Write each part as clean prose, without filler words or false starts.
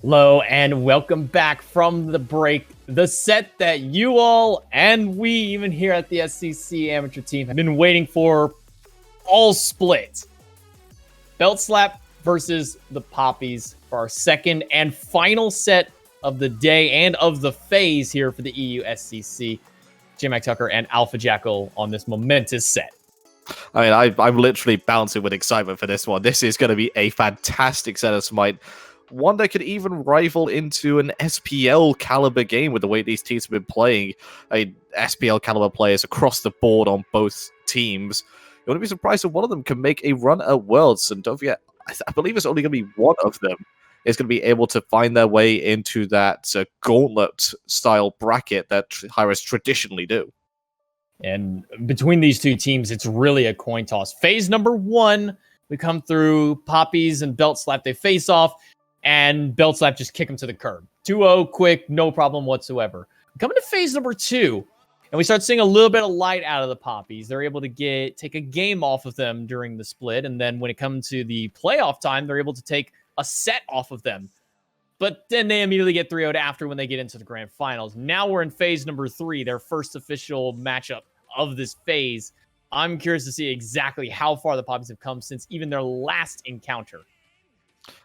Hello and welcome back from the break. The set that you all and we even here at the SCC amateur team have been waiting for all split. Belt Slap versus the Papis for our second and final set of the day and of the phase here for the EU SCC. J-Mac Tucker and Alpha Jackal on this momentous set. I mean, I'm literally bouncing with excitement for this one. This is going to be a fantastic set of SMITE. One that could even rival into an SPL caliber game with the way these teams have been playing. SPL caliber players across the board on both teams. You wouldn't be surprised if one of them can make a run at Worlds. And don't forget, I believe it's only going to be one of them is going to be able to find their way into that gauntlet-style bracket that hi-rez traditionally do. And between these two teams, it's really a coin toss. Phase number one, we come through Papis and Belt Slap. They face off, and Belt Slap just kick them to the curb. 2-0, quick, no problem whatsoever. We come into phase number two, and we start seeing a little bit of light out of the Papis. They're able to take a game off of them during the split, and then when it comes to the playoff time, they're able to take a set off of them. But then they immediately get 3-0'd after when they get into the grand finals. Now we're in phase number three, their first official matchup of this phase. I'm curious to see exactly how far the Papis have come since even their last encounter.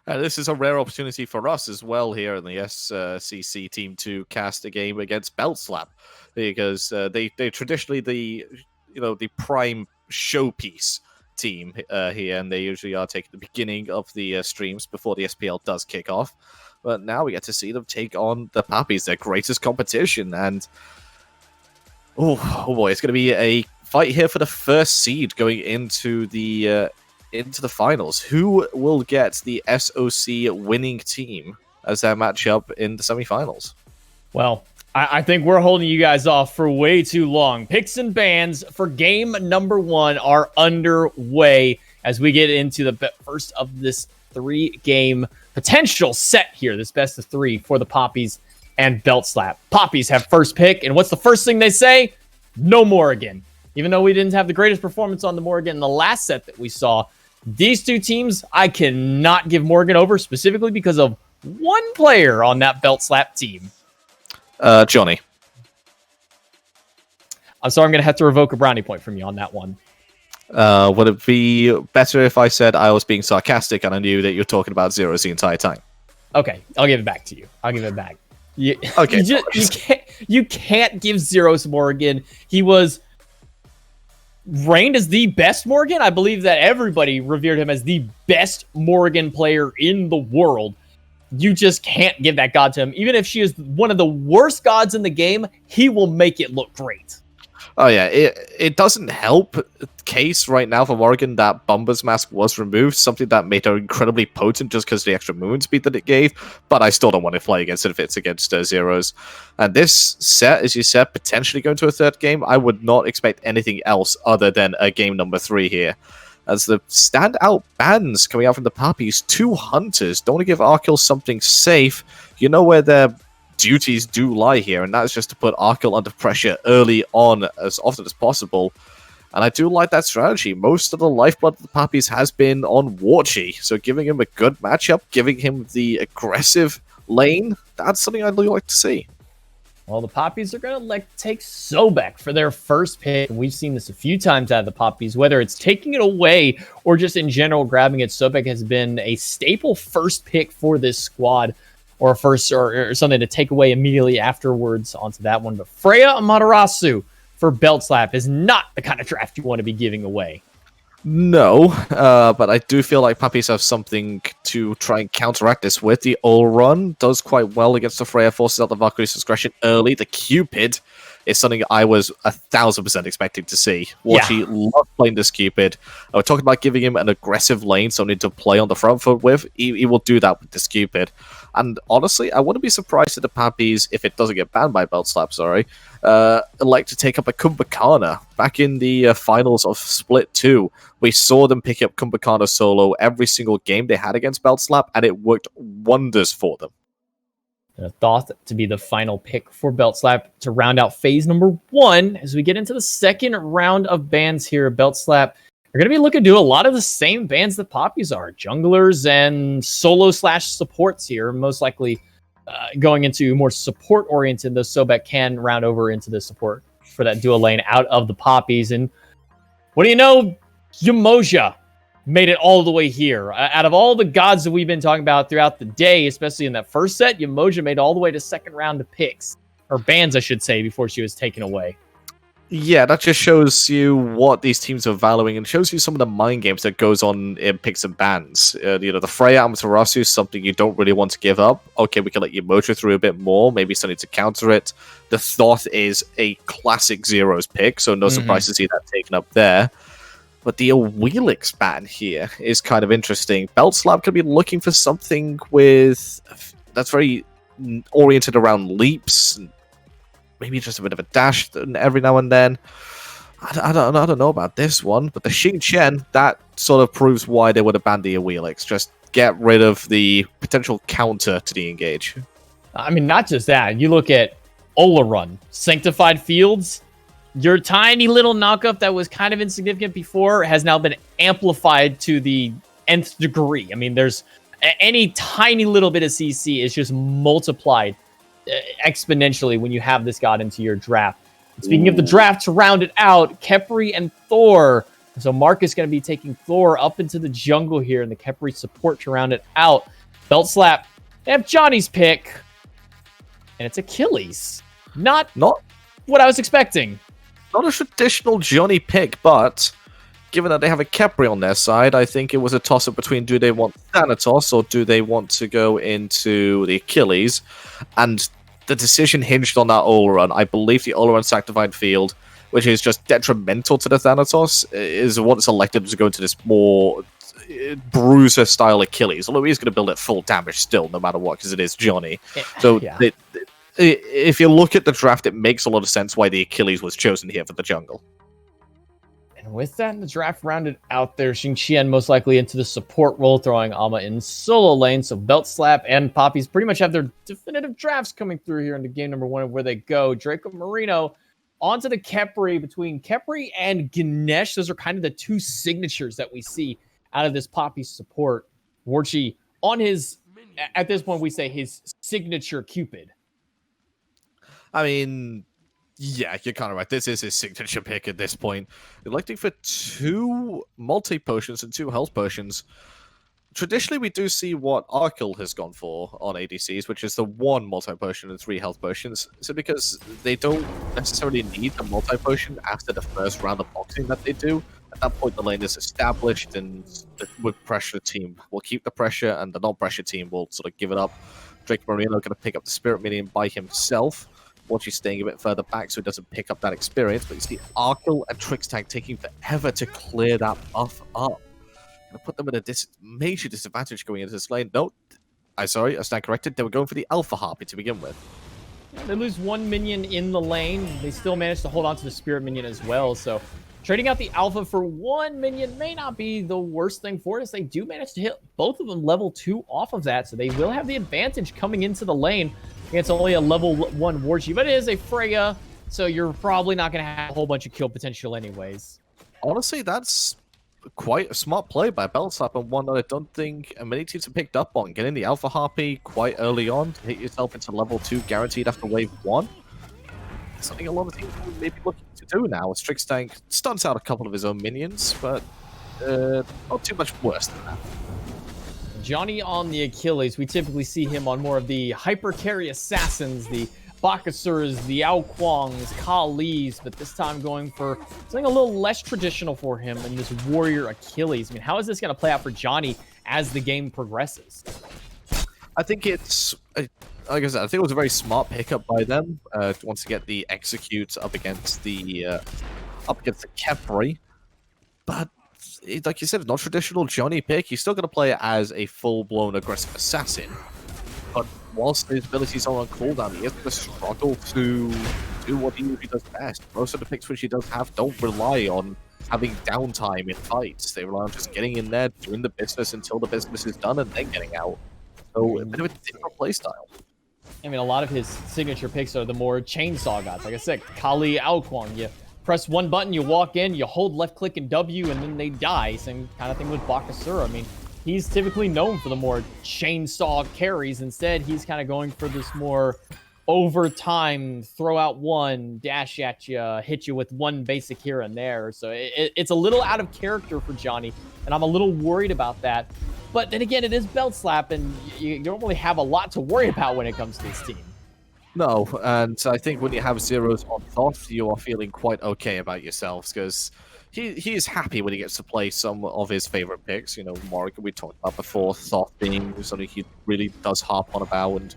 This is a rare opportunity for us as well here in the SCC team to cast a game against Belt Slap, because they're traditionally the prime showpiece team here, and they usually are taking the beginning of the streams before the SPL does kick off. But now we get to see them take on the Papis, their greatest competition, and oh boy, it's going to be a fight here for the first seed going into the finals. Who will get the SOC winning team as their matchup in the semifinals? Well, I think we're holding you guys off for way too long. Picks and bans for game number one are underway as we get into the first of this three-game potential set here, this best of three for the Papis and Belt Slap. Papis have first pick, and what's the first thing they say? No Morrigan. Even though we didn't have the greatest performance on the Morrigan in the last set that we saw, these two teams, I cannot give Morrigan over specifically because of one player on that Belt Slap team. Johnny. I'm sorry, I'm going to have to revoke a brownie point from you on that one. Would it be better if I said I was being sarcastic and I knew that you're talking about zeros the entire time? Okay, I'll give it back to you. I'll give it back. Okay. You can't give zeros Morrigan. He was reigned as the best Morrigan. I believe that everybody revered him as the best Morrigan player in the world. You just can't give that god to him. Even if she is one of the worst gods in the game, he will make it look great. Oh yeah, it doesn't help case right now for Morrigan that Bomber's Mask was removed, something that made her incredibly potent just because of the extra movement speed that it gave, but I still don't want to play against it if it's against zeros. And this set, as you said, potentially going to a third game, I would not expect anything else other than a game number 3 here. As the standout bans coming out from the Papis, 2 Hunters. Don't want to give Arkil something safe. You know where their duties do lie here, and that is just to put Arkil under pressure early on as often as possible. And I do like that strategy. Most of the lifeblood of the Papis has been on Warchi, so giving him a good matchup, giving him the aggressive lane, that's something I'd really like to see. Well, the Papis are going to take Sobek for their first pick. And we've seen this a few times out of the Papis, whether it's taking it away or just in general grabbing it. Sobek has been a staple first pick for this squad, or first or something to take away immediately afterwards onto that one. But Freya Amaterasu for Belt Slap is not the kind of draft you want to be giving away. No, but I do feel like Papis have something to try and counteract this with. The All Run does quite well against the Freya, forces out the Valkyrie's discretion early. The Cupid is something I was 1,000% expecting to see. Warchi loves playing this Cupid. I was talking about giving him an aggressive lane, something to play on the front foot with. He will do that with this Cupid. And honestly, I wouldn't be surprised if the Papis, if it doesn't get banned by Belt Slap, like to take up a Kumbhakana. Back in the finals of Split 2, we saw them pick up Kumbhakana solo every single game they had against Belt Slap, and it worked wonders for them. Thought to be the final pick for Belt Slap to round out phase number 1 as we get into the second round of bans here. Belt Slap You're going to be looking to do a lot of the same bans that Papis are. Junglers and solo/supports here, most likely going into more support-oriented, though Sobek can round over into the support for that dual lane out of the Papis. And what do you know? Yamoja made it all the way here. Out of all the gods that we've been talking about throughout the day, especially in that first set, Yamoja made all the way to second round of picks. Or bans, I should say, before she was taken away. Yeah, that just shows you what these teams are valuing and shows you some of the mind games that goes on in picks and bans. The Freya Amaterasu is something you don't really want to give up. Okay, we can let Yamoja through a bit more, maybe something to counter it. The Thoth is a classic Zeros pick, so no surprise to see that taken up there. But the Wheelix ban here is kind of interesting. Beltslab could be looking for something that's very oriented around leaps, and maybe just a bit of a dash every now and then. I don't know about this one, but the Xing Chen, that sort of proves why they would have banned the Wheelix. Just get rid of the potential counter to the engage. I mean, not just that. You look at Olarun, Sanctified Fields. Your tiny little knockup that was kind of insignificant before has now been amplified to the nth degree. I mean, there's any tiny little bit of CC is just multiplied exponentially when you have this god into your draft. Speaking of the draft, to round it out, Khepri and Thor. So Mark is going to be taking Thor up into the jungle here, and the Khepri support to round it out. Belt slap. They have Johnny's pick, and it's Achilles. Not what I was expecting. Not a traditional Johnny pick, but given that they have a Khepri on their side, I think it was a toss-up between do they want Thanatos or do they want to go into the Achilles, and the decision hinged on that Olaran. I believe the Olaran Sanctified Field, which is just detrimental to the Thanatos, is what selected to go into this more bruiser-style Achilles, although he's going to build at full damage still, no matter what, because it is Johnny. So yeah. If you look at the draft, it makes a lot of sense why the Achilles was chosen here for the jungle. And with that, the draft rounded out there, Xing Qian most likely into the support role, throwing Alma in solo lane. So Belt Slap and Papis pretty much have their definitive drafts coming through here into game number 1 of where they go. Draco Marino onto the Khepri. Between Khepri and Ganesh, those are kind of the two signatures that we see out of this Papis support. Warchi on his, at this point we say his signature Cupid. I mean, yeah, you're kind of right. This is his signature pick at this point. Electing for 2 multi-potions and 2 health potions. Traditionally, we do see what Arkell has gone for on ADCs, which is the 1 multi-potion and 3 health potions. So because they don't necessarily need the multi-potion after the first round of boxing that they do, at that point the lane is established, and the pressure team will keep the pressure, and the non-pressure team will sort of give it up. Drake Marino going to pick up the Spirit Minion by himself. Watch he's staying a bit further back so he doesn't pick up that experience. But you see Arkell and Trixtag taking forever to clear that buff up. Gonna put them at a major disadvantage going into this lane. No, I stand corrected. They were going for the Alpha Harpy to begin with. Yeah, they lose 1 minion in the lane. They still manage to hold on to the Spirit Minion as well. So trading out the Alpha for 1 minion may not be the worst thing for us. They do manage to hit both of them level 2 off of that. So they will have the advantage coming into the lane. It's only a level 1 Warchi, but it is a Freya, so you're probably not going to have a whole bunch of kill potential anyways. Honestly, that's quite a smart play by Beltslap, and one that I don't think many teams have picked up on. Getting the Alpha Harpy quite early on to hit yourself into level 2 guaranteed after wave 1. Something a lot of teams may be looking to do now. Strixtank stunts out a couple of his own minions, but not too much worse than that. Johnny on the Achilles, we typically see him on more of the hyper carry assassins, the Bakasurs, the Ao Kwongs, Kali's, but this time going for something a little less traditional for him in this Warrior Achilles. I mean, how is this going to play out for Johnny as the game progresses? I think it's, like I said, I think it was a very smart pickup by them. Once to get the execute up against the Khepri, but like you said, not traditional Johnny pick. He's still going to play it as a full-blown aggressive assassin. But whilst his abilities are on cooldown, he is going to struggle to do what he usually does best. Most of the picks which he does have don't rely on having downtime in fights. They rely on just getting in there, doing the business until the business is done, and then getting out. So a bit of a different playstyle. I mean, a lot of his signature picks are the more chainsaw gods. Like I said, Kali, Ao Kwong, you press one button, you walk in, you hold left click and W, and then they die. Same kind of thing with Bakasura. I mean, he's typically known for the more chainsaw carries. Instead, he's kind of going for this more over time, throw out one, dash at you, hit you with one basic here and there. So it's a little out of character for Johnny, and I'm a little worried about that. But then again, it is Belt Slap, and you don't really have a lot to worry about when it comes to this team. No, and I think when you have zeros on Thoth, you are feeling quite okay about yourselves, because he is happy when he gets to play some of his favorite picks. You know, Morgan, we talked about before, Thoth being something he really does harp on about and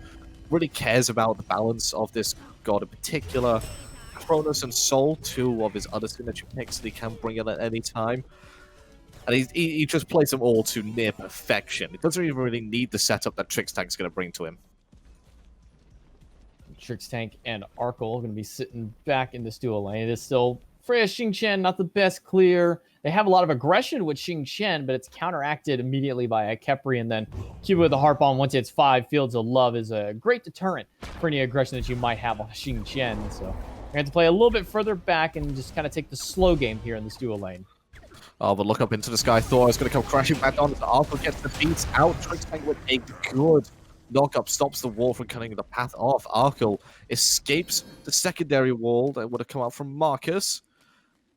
really cares about the balance of this god in particular. Cronus and Soul, two of his other signature picks that he can bring in at any time. And he just plays them all to near perfection. He doesn't even really need the setup that Trixtank's going to bring to him. Trixtank and Arkle going to be sitting back in this dual lane. It is still Freya Xingqian, not the best clear. They have a lot of aggression with Xingqian, but it's counteracted immediately by a Kepri, and then Cupid with the Harp on once it's 5. Fields of Love is a great deterrent for any aggression that you might have on Xingqian. So you're going to have to play a little bit further back and just kind of take the slow game here in this dual lane. Oh, but look up into the sky. Thor is going to come crashing back on. Arkle gets the beats out. Trixtank with a good knock-up stops the wall from cutting the path off. Arkle escapes the secondary wall that would have come out from Marcus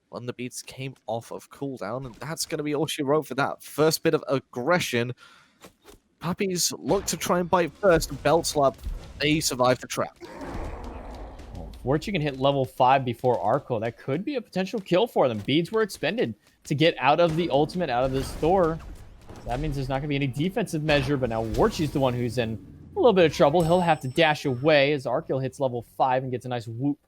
when the beats came off of cooldown, and that's going to be all she wrote for that first bit of aggression. Papis look to try and bite first, and Belt Slap, they survive the trap. Warchi can hit level 5 before Arkle. That could be a potential kill for them. Beads were expended to get out of the ultimate, out of this Thor. So that means there's not going to be any defensive measure, but now Warchi's the one who's in a little bit of trouble. He'll have to dash away as Arkle hits level 5 and gets a nice whoop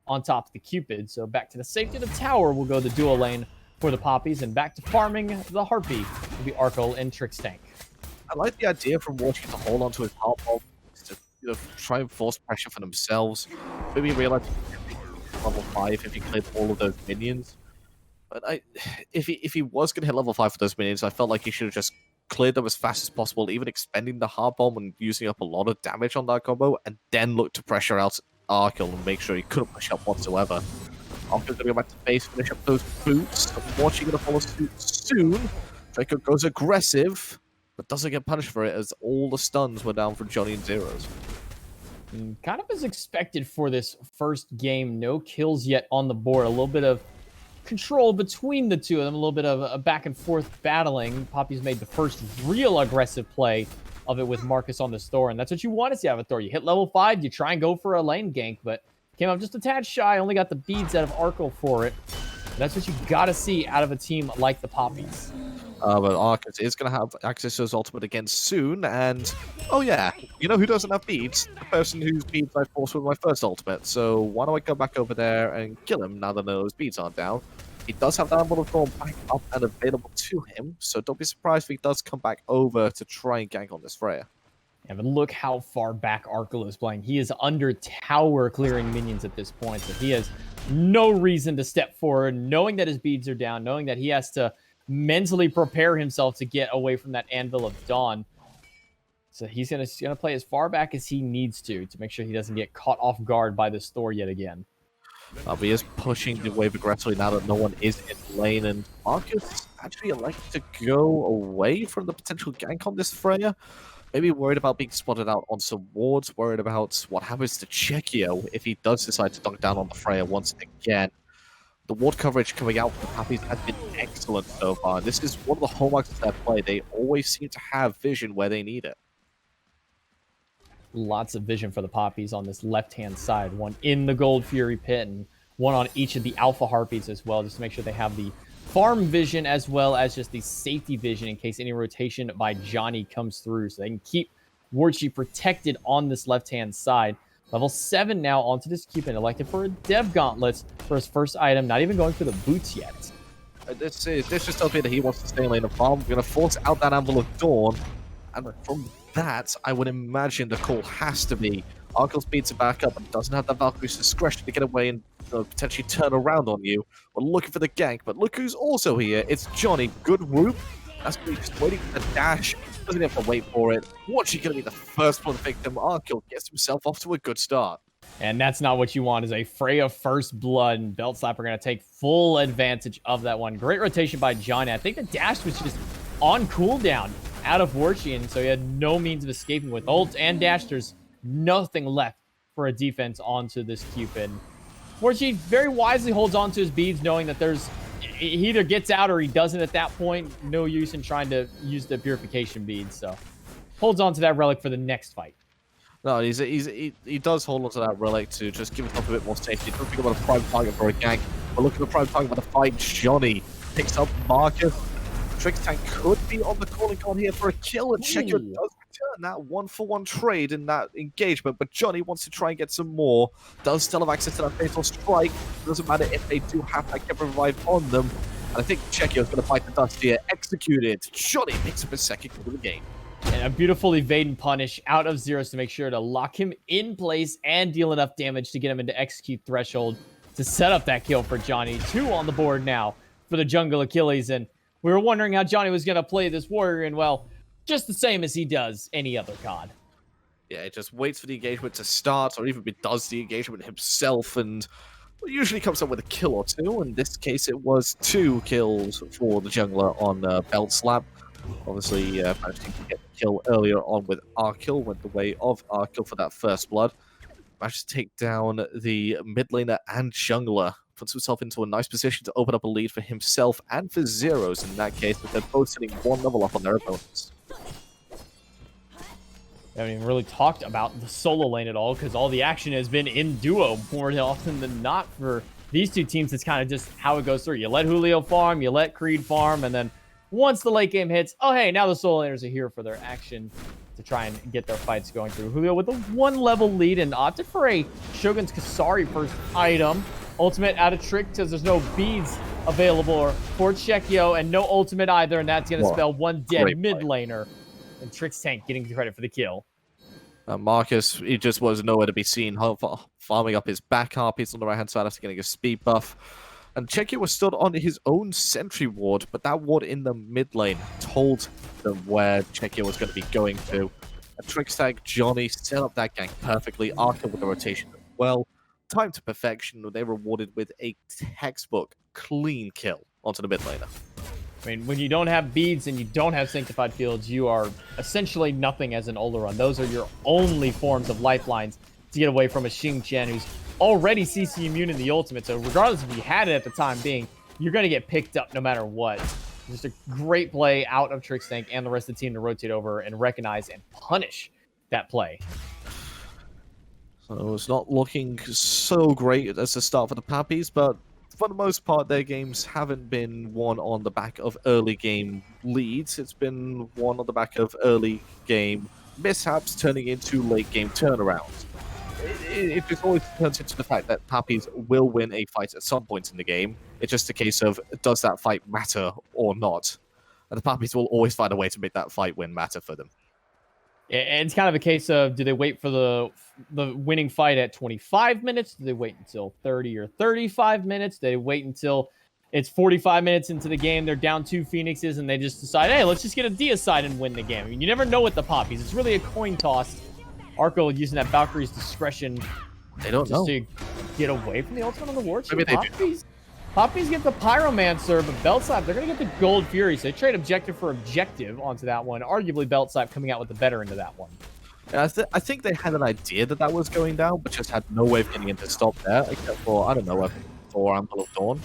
on top of the Cupid. So back to the safety of the tower, we'll go the dual lane for the Poppies, and back to farming the Harpy will be Arkle and Trixtank. I like the idea from Warchi to hold onto his heart bomb, to try and force pressure for themselves. Maybe realize level 5 if he cleared all of those minions. But if he was going to hit level 5 for those minions, I felt like he should have just cleared them as fast as possible, even expending the hard bomb and using up a lot of damage on that combo, and then look to pressure out Arkle and make sure he couldn't push up whatsoever. Arkle's going to go back to base, finish up those boots. Watching going to follow suit soon. Draco goes aggressive, but doesn't get punished for it as all the stuns were down for Johnny and Zeros. Kind of as expected for this first game, no kills yet on the board. A little bit of control between the two of them, a little bit of a back and forth battling. Poppy's made the first real aggressive play of it with Marcus on the Thor, and that's what you want to see out of a Thor. You hit level 5, you try and go for a lane gank, but came up just a tad shy, only got the beads out of Arkle for it. That's what you got to see out of a team like the Poppies. But Arcus is going to have access to his ultimate again soon, and oh yeah, you know who doesn't have beads? The person whose beads I forced with my first ultimate, so why don't I go back over there and kill him now that those beads aren't down? He does have that Emblem of Thorn back up and available to him, so don't be surprised if he does come back over to try and gank on this Freya. Yeah, but look how far back Arkle is playing. He is under tower clearing minions at this point, so he has no reason to step forward, knowing that his beads are down, knowing that he has to mentally prepare himself to get away from that Anvil of Dawn. So he's gonna play as far back as he needs to make sure he doesn't get caught off guard by this Thor yet again. But he is pushing the wave aggressively now that no one is in lane, and Marcus actually elected to go away from the potential gank on this Freya. Maybe worried about being spotted out on some wards, worried about what happens to Chekio if he does decide to dunk down on the Freya once again. The ward coverage coming out from the Papis has been excellent so far. This is one of the hallmarks of their play. They always seem to have vision where they need it. Lots of vision for the Poppies on this left-hand side. One in the Gold Fury pit and one on each of the Alpha Harpies as well, just to make sure they have the farm vision as well as just the safety vision in case any rotation by Johnny comes through, so they can keep Warchi protected on this left-hand side. Level 7 now onto this Cupid, elected for a Dev Gauntlet for his first item, not even going for the boots yet. This just tells me that he wants to stay in lane of farm. We're going to force out that Anvil of Dawn, and from that, I would imagine the call has to be Arkle's beats are back up and doesn't have that Valkyrie's discretion to get away and potentially turn around on you. We're looking for the gank, but look who's also here. It's Johnny. Good whoop. That's me just waiting for the dash. Doesn't have to wait for it. What's she going to be the first one victim? Arkle gets himself off to a good start. And that's not what you want, is a fray of first blood, and Belt Slap are going to take full advantage of that one. Great rotation by Johnny. I think the dash was just on cooldown out of Warchian, so he had no means of escaping with ult and dash. There's nothing left for a defense onto this Cupid. Warchian very wisely holds on to his beads, knowing that he either gets out or he doesn't at that point. No use in trying to use the purification beads, so holds on to that relic for the next fight. No, he does hold on to that relic to just give himself a bit more safety. Don't think about a prime target for a gank. But look at the prime target for the fight. Johnny picks up Marcus. Trix Tank could be on the calling card here for a kill, and Checker does return that 1-for-1 trade in that engagement, but Johnny wants to try and get some more. Does still have access to that fatal strike. Doesn't matter if they do have that Kemper revive on them. And I think Checker is going to fight the dust here. Execute it. Johnny picks up his second kill of the game. And a beautiful evade and punish out of Zeros to make sure to lock him in place and deal enough damage to get him into execute threshold to set up that kill for Johnny. 2 on the board now for the jungle Achilles. And we were wondering how Johnny was going to play this warrior, and well, just the same as he does any other god. Yeah, it just waits for the engagement to start, or even does the engagement himself, and usually comes up with a kill or 2. In this case, it was 2 kills for the jungler on Belt Slap. Obviously, managed to get the kill earlier on with Arkil, went the way of Arkil for that first blood. Managed to take down the mid laner and jungler. Puts himself into a nice position to open up a lead for himself and for Zeros in that case, but they're both sitting 1 level up on their opponents. We haven't even really talked about the solo lane at all, because all the action has been in duo more often than not for these two teams. It's kind of just how it goes through. You let Julio farm, you let Creed farm, and then once the late game hits, oh hey, now the solo laners are here for their action to try and get their fights going through. Julio with a 1-level lead and opted for a Shogun's Kasari first item. Ultimate out of trick because there's no beads available for Checkio, and no ultimate either, and that's going to spell 1 dead mid laner. And Trix Tank getting the credit for the kill. Marcus, he just was nowhere to be seen, farming up his back Harpies on the right-hand side after getting a speed buff. And Checkio was stood on his own sentry ward, but that ward in the mid lane told them where Checkio was going to be going to. And Trix Tank, Johnny set up that gank perfectly, Arca with the rotation as well. Time to perfection, they were rewarded with a textbook clean kill onto the mid laner. I mean, when you don't have beads and you don't have sanctified fields, you are essentially nothing as an Oleron. Those are your only forms of lifelines to get away from a Xing Chen who's already CC immune in the ultimate. So regardless if you had it at the time being, you're going to get picked up no matter what. Just a great play out of Trix Tank and the rest of the team to rotate over and recognize and punish that play. So it's not looking so great as a start for the Papis, but for the most part, their games haven't been won on the back of early game leads. It's been won on the back of early game mishaps turning into late game turnarounds. It just always turns into the fact that Papis will win a fight at some point in the game. It's just a case of, does that fight matter or not? And the Papis will always find a way to make that fight win matter for them. And it's kind of a case of, do they wait for the winning fight at 25 minutes? Do they wait until 30 or 35 minutes? Do they wait until it's 45 minutes into the game, they're down 2 Phoenixes, and they just decide, hey, let's just get a deicide and win the game? I mean, you never know with the Papis. It's really a coin toss. Arco using that Valkyrie's discretion to get away from the ultimate on the war. Maybe they do. Papis get the Pyromancer, but Belt Slap, they're going to get the Gold Fury. So they trade objective for objective onto that one. Arguably, Belt Slap coming out with the better end of that one. Yeah, I think they had an idea that that was going down, but just had no way of getting it to stop there, except for, I don't know, a Thor Ample of Dawn.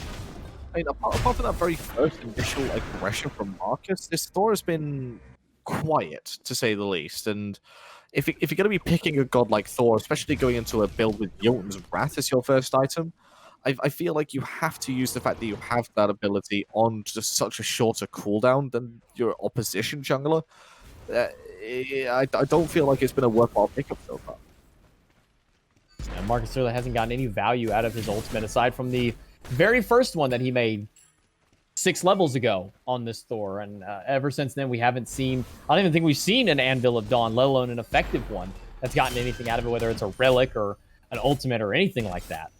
I mean, apart from that very first initial aggression from Marcus, this Thor has been quiet, to say the least. And if you're going to be picking a god like Thor, especially going into a build with Jotun's Wrath as your first item, I feel like you have to use the fact that you have that ability on just such a shorter cooldown than your opposition jungler. I don't feel like it's been a worthwhile pickup so far. And Marcus really hasn't gotten any value out of his ultimate, aside from the very first one that he made 6 levels ago on this Thor. And ever since then, we haven't seen... I don't even think we've seen an Anvil of Dawn, let alone an effective one, that's gotten anything out of it, whether it's a relic or an ultimate or anything like that.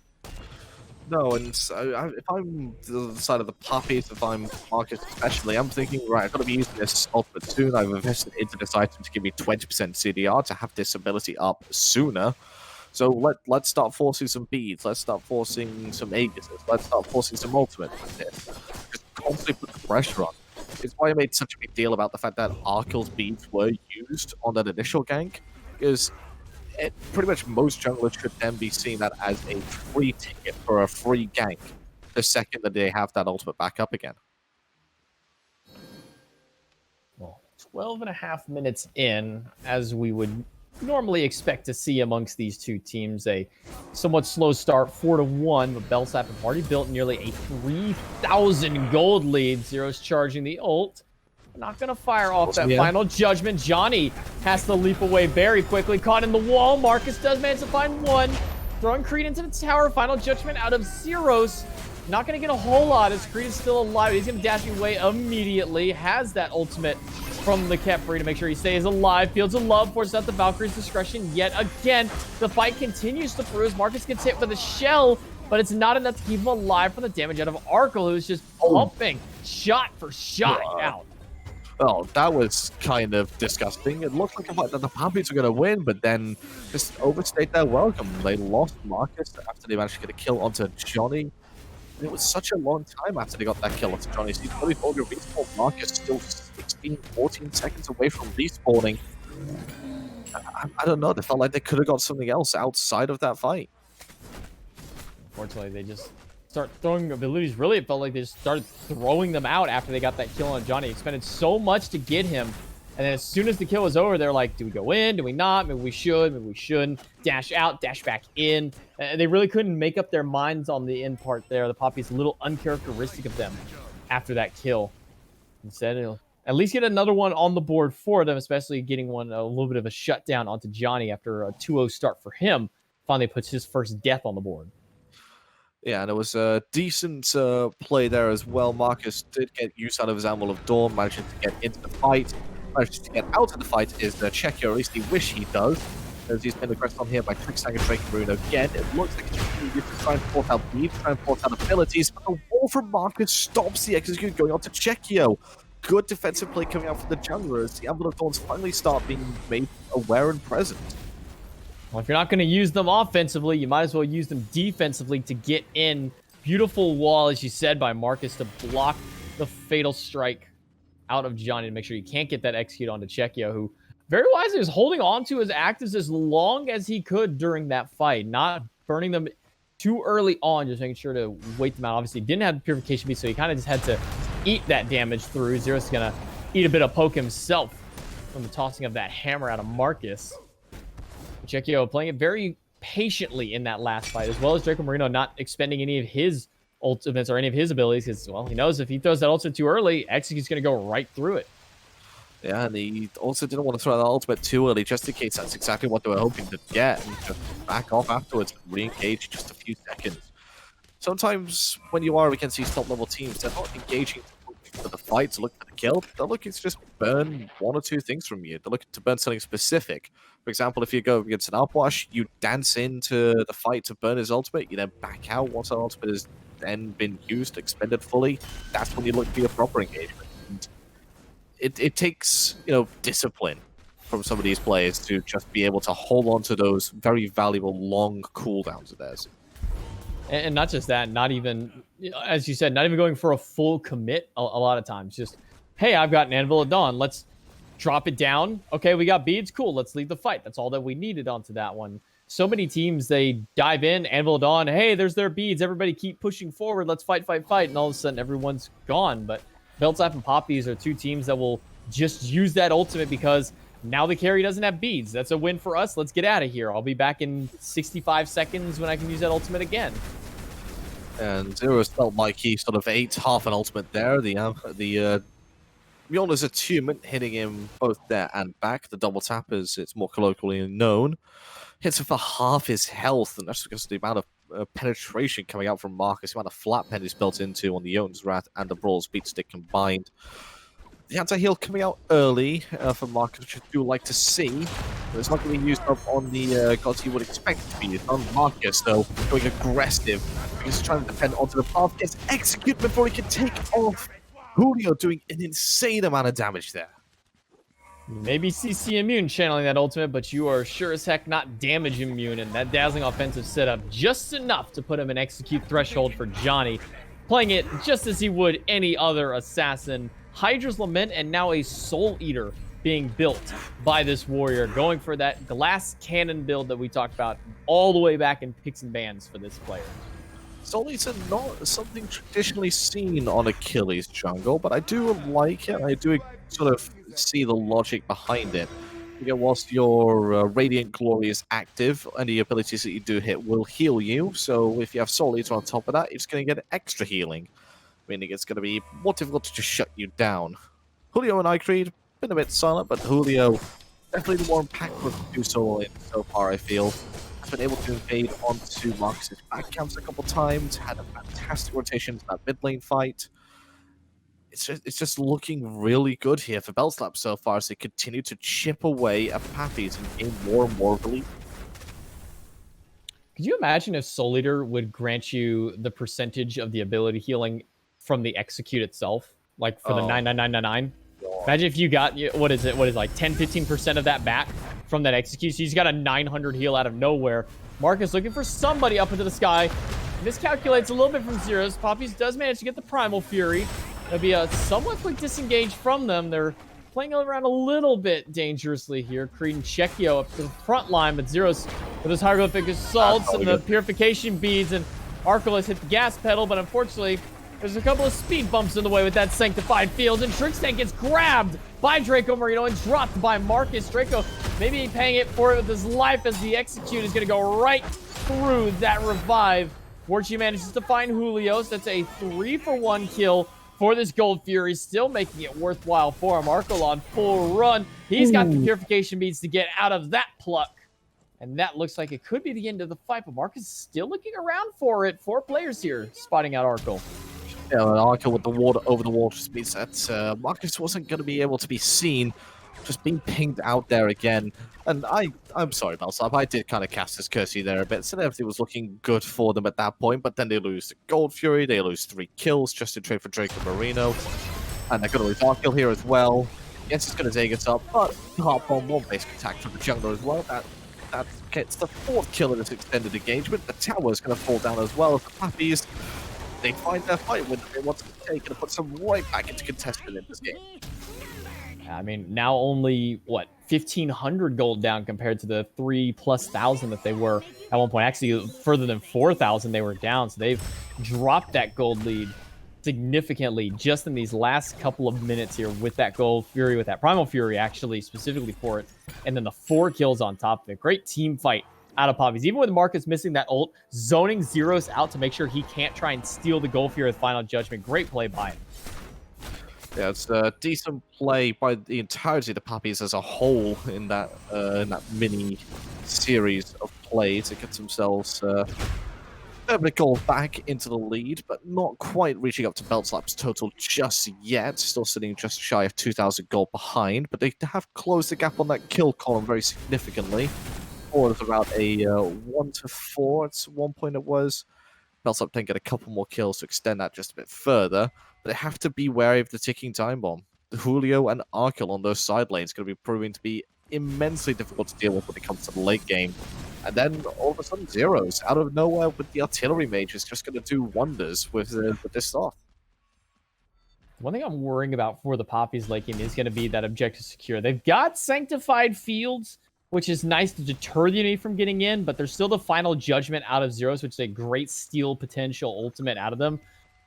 No, and so if I'm the side of the Papis, if I'm Marcus especially, I'm thinking, right, I've got to be using this ultimate soon. I've invested into this item to give me 20% CDR to have this ability up sooner. So let's start forcing some beads. Let's start forcing some Aegises. Let's start forcing some ultimate with this. Just constantly put the pressure on. It's why I made such a big deal about the fact that Arkel's beads were used on that initial gank, because pretty much most junglers should then be seeing that as a free ticket for a free gank the second that they have that ultimate back up again. Well, 12 and a half minutes in, as we would normally expect to see amongst these two teams, a somewhat slow start, 4-1, but Beltslap have already built nearly a 3,000 gold lead. Zero's charging the ult. Not going to fire off that final judgment. Johnny has to leap away very quickly. Caught in the wall. Marcus does manage to find one. Throwing Creed into the tower. Final judgment out of Zeros. Not going to get a whole lot as Creed is still alive. He's going to dash away immediately. Has that ultimate from the Kefri to make sure he stays alive. Fields of Love forces out the Valkyrie's discretion yet again. The fight continues to bruise. Marcus gets hit with a shell, but it's not enough to keep him alive from the damage out of Arkel, who's just pumping shot for shot out. Oh, that was kind of disgusting. It looked like the Papis were going to win, but then just overstayed their welcome. They lost Marcus after they managed to get a kill onto Johnny. And it was such a long time after they got that kill onto Johnny. So you probably thought your respawn Marcus still 16, 14 seconds away from respawning. I don't know. They felt like they could have got something else outside of that fight. Unfortunately, they just start throwing abilities. Really, it felt like they just started throwing them out after they got that kill on Johnny. Expended so much to get him, and then as soon as the kill was over, they're like, do we go in? Do we not? Maybe we should. Maybe we shouldn't. Dash out, dash back in. They really couldn't make up their minds on the end part there. The Papis, a little uncharacteristic of them after that kill. Instead, it'll at least get another one on the board for them, especially getting one a little bit of a shutdown onto Johnny after a 2-0 start for him. Finally puts his first death on the board. Yeah, and it was a decent play there as well. Marcus did get use out of his Anvil of Dawn, managing to get into the fight. Managing to get out of the fight is the Czechia, or at least he wish he does, as he's been aggressed on here by Tricksang and Drake and Bruno again. It looks like it's really used to try and force out beats, try and force out abilities, but the wall from Marcus stops the execute going on to Czechia. Good defensive play coming out from the jungler as the Anvil of Dawns finally start being made aware and present. Well, if you're not going to use them offensively, you might as well use them defensively to get in. Beautiful wall, as you said, by Marcus to block the fatal strike out of Johnny to make sure you can't get that execute onto Czechia, who very wisely is holding on to his actives as long as he could during that fight, not burning them too early on, just making sure to wait them out. Obviously, he didn't have the purification beast, so he kind of just had to eat that damage through. Zero's going to eat a bit of poke himself from the tossing of that hammer out of Marcus. Czechia playing it very patiently in that last fight, as well as Draco Marino not expending any of his ultimates or any of his abilities, because, well, he knows if he throws that ultimate too early, Execute's going to go right through it. Yeah, and he also didn't want to throw that ultimate too early, just in case that's exactly what they were hoping to get, and just back off afterwards and re-engage in just a few seconds. Sometimes when you are against these top-level teams, they're not engaging for the fight to look for the kill. They're looking to just burn one or two things from you. They're looking to burn something specific. For example, if you go against an Upwash, you dance into the fight to burn his ultimate, you then back out once that ultimate has then been used, expended fully. That's when you look for your proper engagement. And it takes, discipline from some of these players to just be able to hold on to those very valuable long cooldowns of theirs. And not just that, not even, as you said, not even going for a full commit a lot of times. Just, hey, I've got an Anvil of Dawn. Let's drop it down. Okay, we got beads. Cool, let's leave the fight. That's all that we needed onto that one. So many teams, they dive in, Anvil of Dawn, hey, there's their beads. Everybody keep pushing forward. Let's fight, fight, fight. And all of a sudden, everyone's gone. But Beltslap and Papis are two teams that will just use that ultimate because now the carry doesn't have beads. That's a win for us. Let's get out of here. I'll be back in 65 seconds when I can use that ultimate again. And Zeros felt like he sort of ate half an ultimate there. The Mjolnir's attunement hitting him both there and back. The double tap, as it's more colloquially known, hits him for half his health, and that's because of the amount of penetration coming out from Marcus, the amount of flat pen he's built into on the Jotun's Wrath and the Brawl's Beat Stick combined. The anti-heal coming out early for Marcus, which I do like to see. But it's not going to be used up on the gods you would expect it to be used on. Marcus, though, going aggressive. He's trying to defend onto the path, gets executed before he can take off. Julio doing an insane amount of damage there. You may be CC immune channeling that ultimate, but you are sure as heck not damage immune, and that dazzling offensive setup just enough to put him in execute threshold for Johnny, playing it just as he would any other assassin. Hydra's Lament and now a Soul Eater being built by this warrior, going for that glass cannon build that we talked about all the way back in picks and bans for this player. Soul Eater not something traditionally seen on Achilles jungle, but I do like it. I do sort of see the logic behind it. Whilst your Radiant Glory is active, any abilities that you do hit will heal you, so if you have Soul Eater on top of that, you're just going to get extra healing, meaning it's going to be more difficult to just shut you down. Julio and Icreed, been a bit silent, but Julio definitely the more impactful to do so far, I feel. Has been able to invade onto Marcus's back camps a couple times, had a fantastic rotation to that mid lane fight. It's just looking really good here for Belslap so far as they continue to chip away at Papis and gain more and more of the lead. Could you imagine if Soul Eater would grant you the percentage of the ability healing from the execute itself? Like for the 99999? Imagine if you got, what is like 10-15% of that back from that execute. So he's got a 900 heal out of nowhere. Marcus looking for somebody up into the sky. Miscalculates a little bit from zeros. Papis does manage to get the Primal Fury. It'll be a somewhat quick disengage from them. They're playing around a little bit dangerously here. Creed and Chekio up to the front line, but Zeros with his hieroglyphic assaults and the purification beads, and Arculus hit the gas pedal, but unfortunately, there's a couple of speed bumps in the way with that Sanctified Field, and Trickstank gets grabbed by Draco Marino and dropped by Marcus. Draco maybe paying it for it with his life as the execute is going to go right through that revive. Warchi manages to find Julios. That's a 3-for-1 kill for this Gold Fury, still making it worthwhile for him. Arkel on full run. He's got the purification beads to get out of that pluck. And that looks like it could be the end of the fight, but Marcus is still looking around for it. 4 players here spotting out Arkel. Yeah, Arkel with the water over the wall just means that Marcus wasn't going to be able to be seen, just being pinged out there again. And I'm sorry, Belslap, I did kind of cast this Cursey there a bit, so everything was looking good for them at that point, but then they lose the Gold Fury, they lose 3 kills just in trade for Draco Marino, and they're going to lose Arkel here as well. Yes, it's going to take us up, but Heart Bomb, one basic attack from the jungler as well. That gets the 4th kill in this extended engagement. The tower is going to fall down as well as the Papis. They find their fight when they want to take and put some right back into contestant in this game. I mean, now only, what, 1,500 gold down compared to the 3,000+ that they were at one point. Actually, further than 4,000 they were down, so they've dropped that gold lead significantly just in these last couple of minutes here with that Gold Fury, with that Primal Fury, actually, specifically for it, and then the 4 kills on top of it. Great team fight out of Papis. Even with Marcus missing that ult, zoning Zeros out to make sure he can't try and steal the Gold Fury with Final Judgment. Great play by him. Yeah, it's a decent play by the entirety of the Papis as a whole in that mini series of plays to get themselves a bit of gold back into the lead, but not quite reaching up to Belslap's total just yet. Still sitting just shy of 2,000 gold behind, but they have closed the gap on that kill column very significantly. Or it's around a 1-4 at one point it was. Belslap then get a couple more kills to extend that just a bit further, but they have to be wary of the ticking time bomb. Julio and Arkel on those side lanes are going to be proving to be immensely difficult to deal with when it comes to the late game. And then all of a sudden, Zeros out of nowhere with the artillery mage is just going to do wonders with this stuff. One thing I'm worrying about for the Papis late game is going to be that objective secure. They've got Sanctified Fields, which is nice to deter the enemy from getting in, but there's still the Final Judgment out of Zeros, which is a great steal potential ultimate out of them.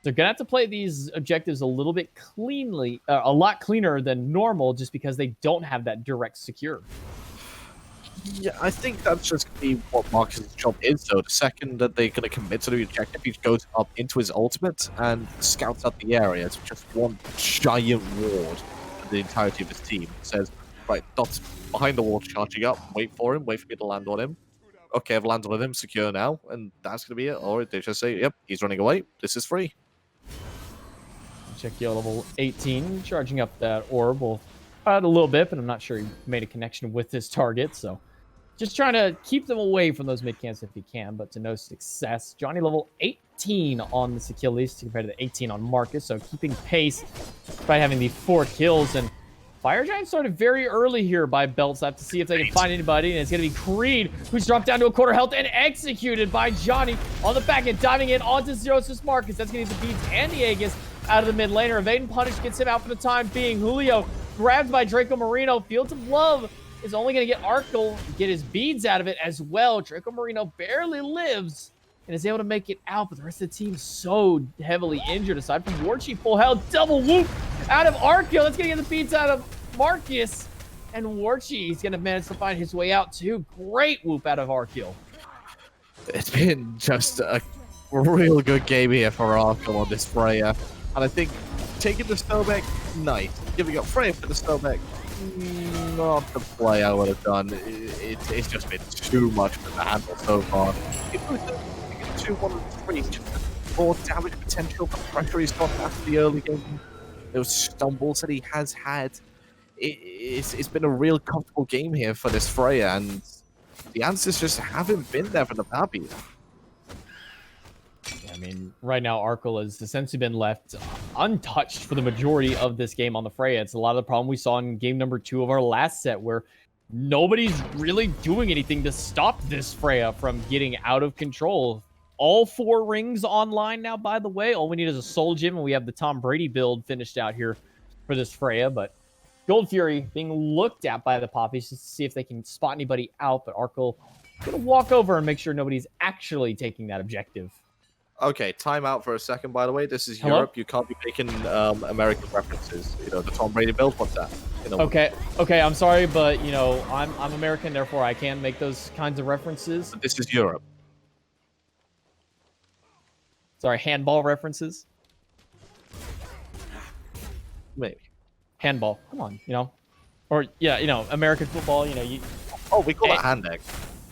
They're going to have to play these objectives a little bit cleanly, a lot cleaner than normal, just because they don't have that direct secure. Yeah, I think that's just going to be what Marcus' job is, though. The second that they're going to commit to the objective, he goes up into his ultimate and scouts out the area. It's just one giant ward for the entirety of his team. It says, right, Dot's behind the wall charging up, wait for him, wait for me to land on him. Okay, I've landed on him, secure now, and that's going to be it. Or they just say, yep, he's running away, this is free. Check your level 18, charging up that orb. Will add a little bit, but I'm not sure he made a connection with his target, so just trying to keep them away from those mid-camps if he can, but to no success. Johnny level 18 on this Achilles compared to the 18 on Marcus, so keeping pace by having the 4 kills, and Fire Giant started very early here by Beltslap to see if they can find anybody, and it's going to be Creed, who's dropped down to a quarter health and executed by Johnny on the back end, diving in onto Zeros' Marcus. That's going to get the beats and the Aegis out of the mid laner. Evade and Punish gets him out for the time being. Julio grabbed by Draco Marino. Fields of Love is only going to get Arkle, get his beads out of it as well. Draco Marino barely lives and is able to make it out, but the rest of the team is so heavily injured. Aside from Warchi, full health, double whoop out of Arkle. That's going to get the beats out of Marcus. And Warchi is going to manage to find his way out too. Great whoop out of Arkle. It's been just a real good game here for Arkle on this Freya. And I think taking the snowback, nice. Giving up Freya for the snowback, not the play I would have done. It's just been too much for the handle so far. It was 2-1-3, just more damage potential, but pressure he's got after the early game. Those stumbles that he has had. It's been a real comfortable game here for this Freya, and the answers just haven't been there for the Papis. I mean, right now, Arkle has essentially been left untouched for the majority of this game on the Freya. It's a lot of the problem we saw in game number 2 of our last set, where nobody's really doing anything to stop this Freya from getting out of control. All 4 rings online now, by the way. All we need is a Soul Gem, and we have the Tom Brady build finished out here for this Freya. But Gold Fury being looked at by the Papis just to see if they can spot anybody out. But Arkle going to walk over and make sure nobody's actually taking that objective. Okay, time out for a second, by the way. This is Hello? Europe. You can't be making American references. You know, the Tom Brady build, what's that? You know, Okay, I'm sorry, but, you know, I'm American, therefore I can make those kinds of references. but this is Europe. Sorry, handball references. Maybe. Handball, come on, you know. Or, yeah, you know, American football, you know, you... Oh, we call it hand egg.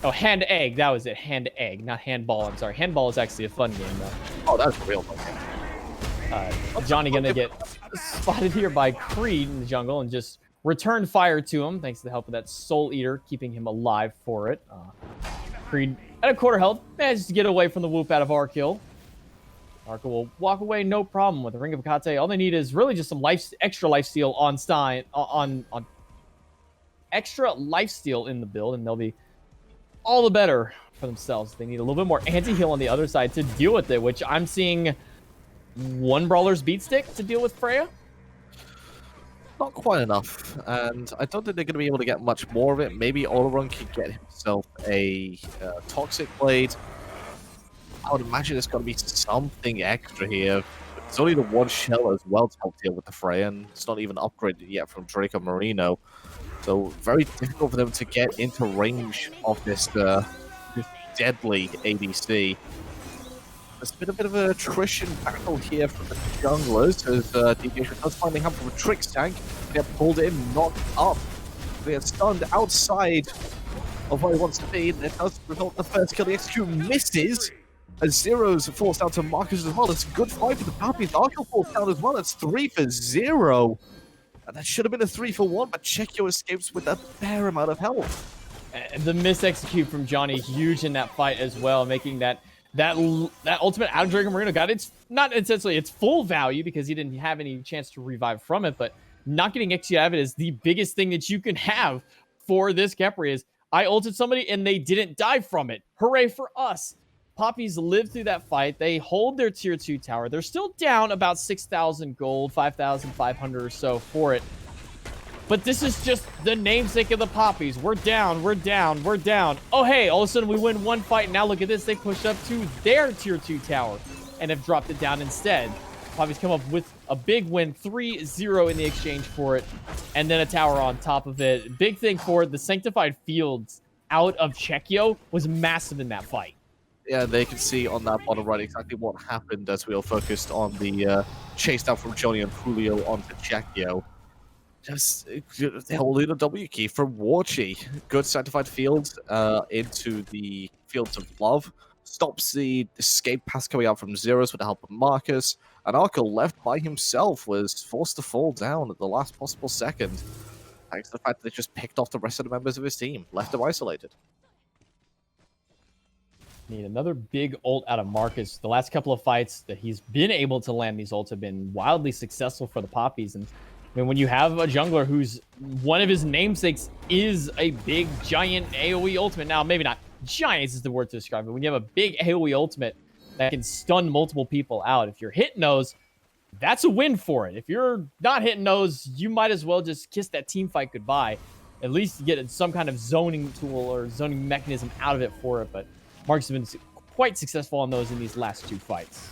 Oh, hand egg, that was it. Hand egg, not handball. I'm sorry. Handball is actually a fun game, though. Oh, that's a real fun. Johnny gonna get spotted here by Creed in the jungle and just return fire to him, thanks to the help of that Soul Eater, keeping him alive for it. Creed at a quarter health manages to get away from the whoop out of Arkle. Arkle will walk away, no problem with the Ring of Akate. All they need is really just some extra lifesteal on Stein, on extra lifesteal in the build, and they'll be all the better for themselves. They need a little bit more anti-heal on the other side to deal with it, which I'm seeing one Brawler's Beat Stick to deal with Freya. Not quite enough, and I don't think they're going to be able to get much more of it. Maybe Olaron can get himself a Toxic Blade. I would imagine there's got to be something extra here. It's only the one shell as well to help deal with the Freya, and it's not even upgraded yet from Draco Marino. So very difficult for them to get into range of this deadly ADC. There's been a bit of an attrition battle here from the junglers as Deviation does finally have a Trick Tank. They get pulled in, knocked up. They are stunned outside of where he wants to be. That does result in the first kill. The execute misses as Zero's forced down to Marcus as well. It's a good fight for the Papis. Arkle falls down as well. It's 3-0. And that should have been a 3-1, but Chekio escapes with a fair amount of health. And the mis-execute from Johnny, huge in that fight as well, making that ultimate out of Draco Marino got its, not essentially its full value because he didn't have any chance to revive from it, but not getting execute out of it is the biggest thing that you can have for this Khepri. Is I ulted somebody and they didn't die from it. Hooray for us. Papis lived through that fight. They hold their tier 2 tower. They're still down about 6,000 gold, 5,500 or so for it. But this is just the namesake of the Papis. We're down, we're down, we're down. Oh, hey, all of a sudden we win one fight. Now look at this. They push up to their tier 2 tower and have dropped it down instead. Papis come up with a big win, 3-0 in the exchange for it. And then a tower on top of it. Big thing for it, the Sanctified Fields out of Chekio was massive in that fight. Yeah, they can see on that bottom right exactly what happened as we all focused on the chase down from Johnny and Julio onto Chekio. Just holding a W key from Warchi. Good Sanctified Field into the Fields of Love. Stops the escape pass coming out from Zeros with the help of Marcus. And Arkle, left by himself, was forced to fall down at the last possible second. Thanks to the fact that they just picked off the rest of the members of his team. Left him isolated. Need another big ult out of Marcus. The last couple of fights that he's been able to land these ults have been wildly successful for the Papis, and I mean, when you have a jungler who's one of his namesakes is a big, giant AoE ultimate. Now, maybe not giants is the word to describe it. When you have a big AoE ultimate that can stun multiple people out, if you're hitting those, that's a win for it. If you're not hitting those, you might as well just kiss that team fight goodbye. At least get some kind of zoning tool or zoning mechanism out of it for it. But Marcus has been quite successful on those in these last 2 fights.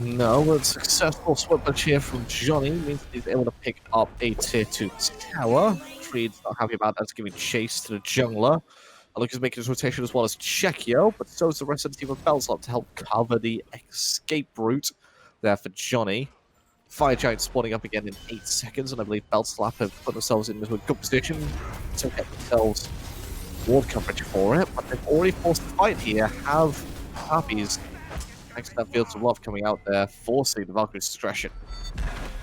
No, a successful swipper here from Johnny means he's able to pick up a tier 2 tower. Creed's not happy about that, it's giving chase to the jungler. Lucas making his rotation as well as Chekio, but so is the rest of the team of Bellslop to help cover the escape route there for Johnny. Fire Giant spawning up again in 8 seconds, and I believe Bellslap have put themselves into a good position to get themselves ward coverage for it, but they've already forced the fight here. Have Papis, thanks to that Fields of Love coming out there, forcing the Valkyrie's discretion.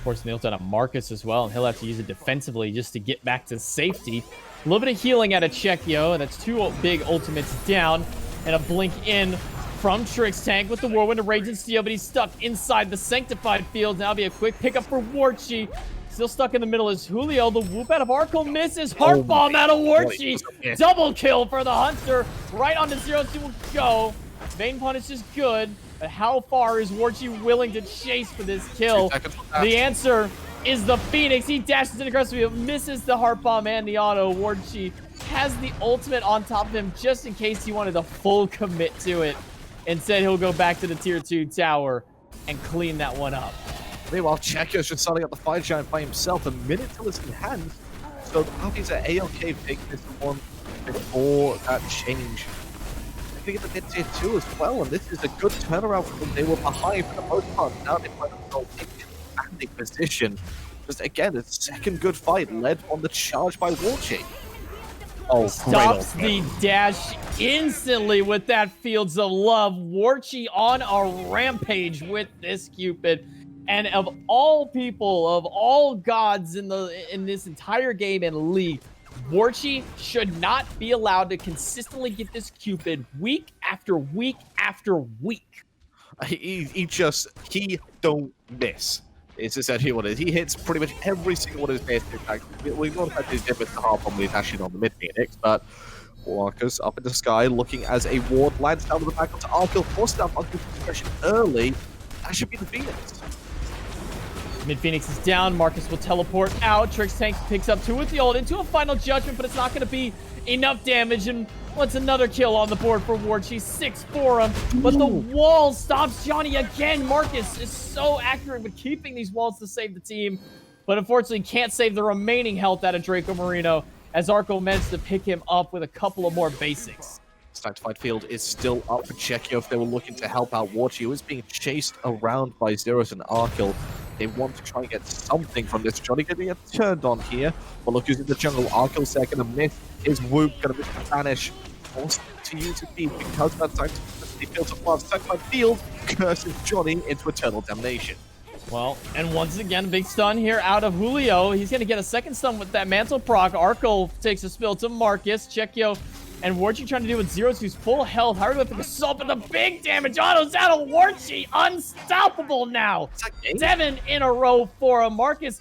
Forcing the ult on Marcus as well, and he'll have to use it defensively just to get back to safety. A little bit of healing out of Chekio, and that's 2 big ultimates down, and a blink in from Trix Tank with the Whirlwind of Rage and Steel, but he's stuck inside the Sanctified Field. Now be a quick pickup for Warchi. Still stuck in the middle is Julio. The whoop out of Arkle misses. Heart Bomb out of Warchi. Double kill for the Hunter. Right onto 0-2 will go. Vein Punish is good, but how far is Warchi willing to chase for this kill? The answer is the Phoenix. He dashes in aggressively, misses the Heart Bomb and the auto. Warchi has the ultimate on top of him just in case he wanted a full commit to it. Instead, he'll go back to the tier 2 tower and clean that one up. Meanwhile, Chekio's just starting up the Fire Giant by himself. A minute till it's in hand. So the Papis are AOK taking this one before that change. They get the tier 2 as well, and this is a good turnaround for them. They were behind for the most part. Now they find themselves in a commanding position. Just again, a second good fight led on the charge by Warchi. Oh, stops the dash instantly with that Fields of Love. Warchi on a rampage with this Cupid. And of all people, of all gods in this entire game and league, Warchi should not be allowed to consistently get this Cupid week after week after week. He don't miss. It's essentially what it is. He hits pretty much every single one of his basic attacks. We've not had his difference to harp on with actually on the mid Phoenix, but Marcus up in the sky looking as a ward lands down to the back onto Arkle, forced out Arkle's progression early. That should be the Phoenix. Mid Phoenix is down. Marcus will teleport out. Trix Tank picks up 2 with the ult into a final judgment, but it's not going to be enough damage. And what's another kill on the board for Warchi? 6 for him. But the wall stops Johnny again. Marcus is so accurate with keeping these walls to save the team, but unfortunately can't save the remaining health out of Draco Marino as Arkle manages to pick him up with a couple of more basics. Sanctified Field is still up for Chekio if they were looking to help out Warchi, who is being chased around by Zeros and Arkle. They want to try and get something from this. Johnny getting it turned on here. But look who's in the jungle. Arkle's there, going to miss his whoop, going to miss the vanish. Forced to use his beat because of that Sanctified Field of Love. Sanctified Field curses Johnny into eternal damnation. Well, and once again, big stun here out of Julio. He's going to get a second stun with that Mantle proc. Arkle takes a spill to Marcus. Chekio and Warchi trying to do with 0-2's full health. Hard with the assault, but the big damage autos out of Warchi. Unstoppable now. 7 in a row for him. Marcus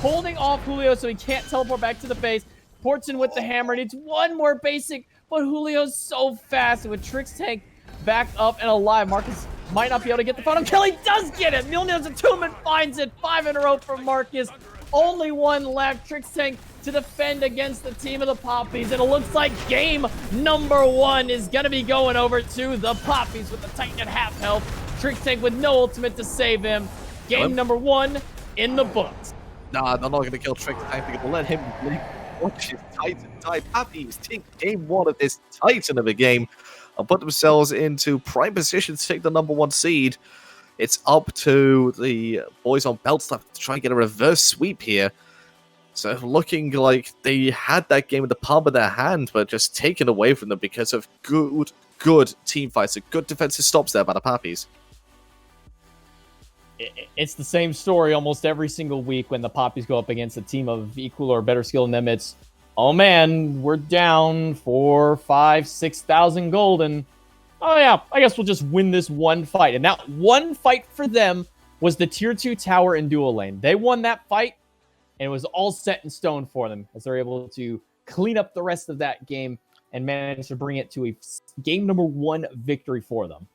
holding off Julio so he can't teleport back to the base. Ports in with the hammer. Needs one more basic, but Julio's so fast. And with Trix Tank back up and alive, Marcus might not be able to get the final kill. He does get it. Mjolnir's Attunement finds it. 5 in a row for Marcus. Only one left. Trix Tank to defend against the team of the Papis. And it looks like game number 1 is going to be going over to the Papis with the Titan at half health. Trix Tank with no ultimate to save him. Game number 1 in the books. Nah, they're not going to kill Trix Tank. They're going to let him leave. Watch his Titan die. Papis take game 1 of this Titan of a game and put themselves into prime position to take the number 1 seed. It's up to the boys on Bellslap to try and get a reverse sweep here. So looking like they had that game in the palm of their hand, but just taken away from them because of good team fights, good defensive stops there by the Papis. It's the same story almost every single week when the Papis go up against a team of equal or better skill than them. It's, oh man, we're down 4, 5, 6,000 gold, and oh yeah, I guess we'll just win this one fight. And that one fight for them was the tier 2 tower in dual lane. They won that fight and it was all set in stone for them as they're able to clean up the rest of that game and manage to bring it to a game number 1 victory for them.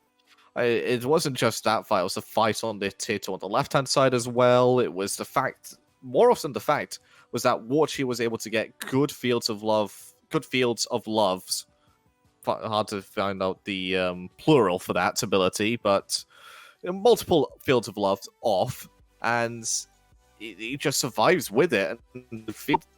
It wasn't just that fight, it was the fight on the Tato on the left-hand side as well. It was the fact, more often the fact, was that Warchi was able to get good fields of loves. Hard to find out the plural for that ability, but multiple fields of love off, and he just survives with it. And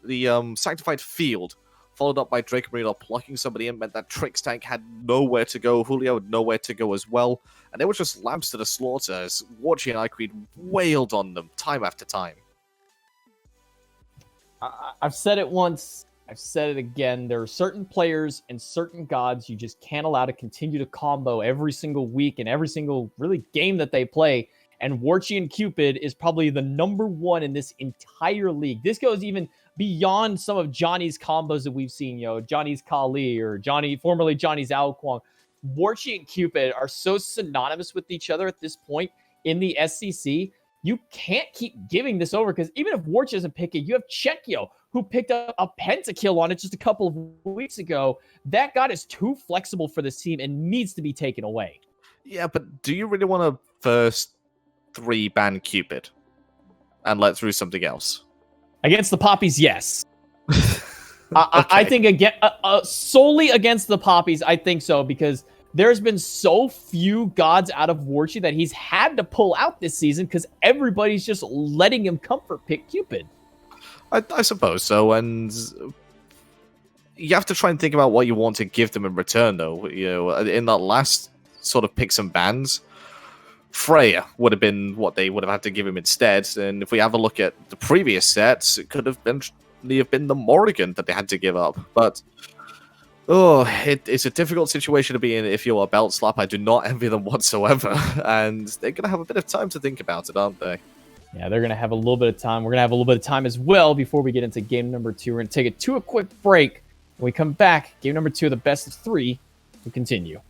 the Sanctified Field, followed up by Drake Marino plucking somebody in, meant that Trix tank had nowhere to go. Julio had nowhere to go as well. And they were just lambs to the slaughter as Warchi and Iquid wailed on them time after time. I've said it once, I've said it again. There are certain players and certain gods you just can't allow to continue to combo every single week and every single really game that they play. And Warchi and Cupid is probably the number 1 in this entire league. This goes even beyond some of Johnny's combos that we've seen, Johnny's Kali or formerly Johnny's Ao Kwang. Warchi and Cupid are so synonymous with each other at this point in the SCC. You can't keep giving this over, because even if Warchi doesn't pick it, you have Chekio, who picked up a pentakill on it just a couple of weeks ago. That god is too flexible for this team and needs to be taken away. Yeah, but do you really want to first 3-ban Cupid and let through something else? Against the Papis, yes. I think again, solely against the Papis, I think so, because there's been so few gods out of Warchi that he's had to pull out this season because everybody's just letting him comfort pick Cupid. I suppose so, and you have to try and think about what you want to give them in return, though. In that last sort of picks and bans, Freya would have been what they would have had to give him instead. And if we have a look at the previous sets, it could have been the Morrigan that they had to give up. But it's a difficult situation to be in if you're a belt slap. I do not envy them whatsoever, and they're going to have a bit of time to think about it, aren't they? Yeah, they're going to have a little bit of time. We're going to have a little bit of time as well before we get into game number 2. We're going to take it to a quick break. When we come back, game number 2 of the best of 3, we continue.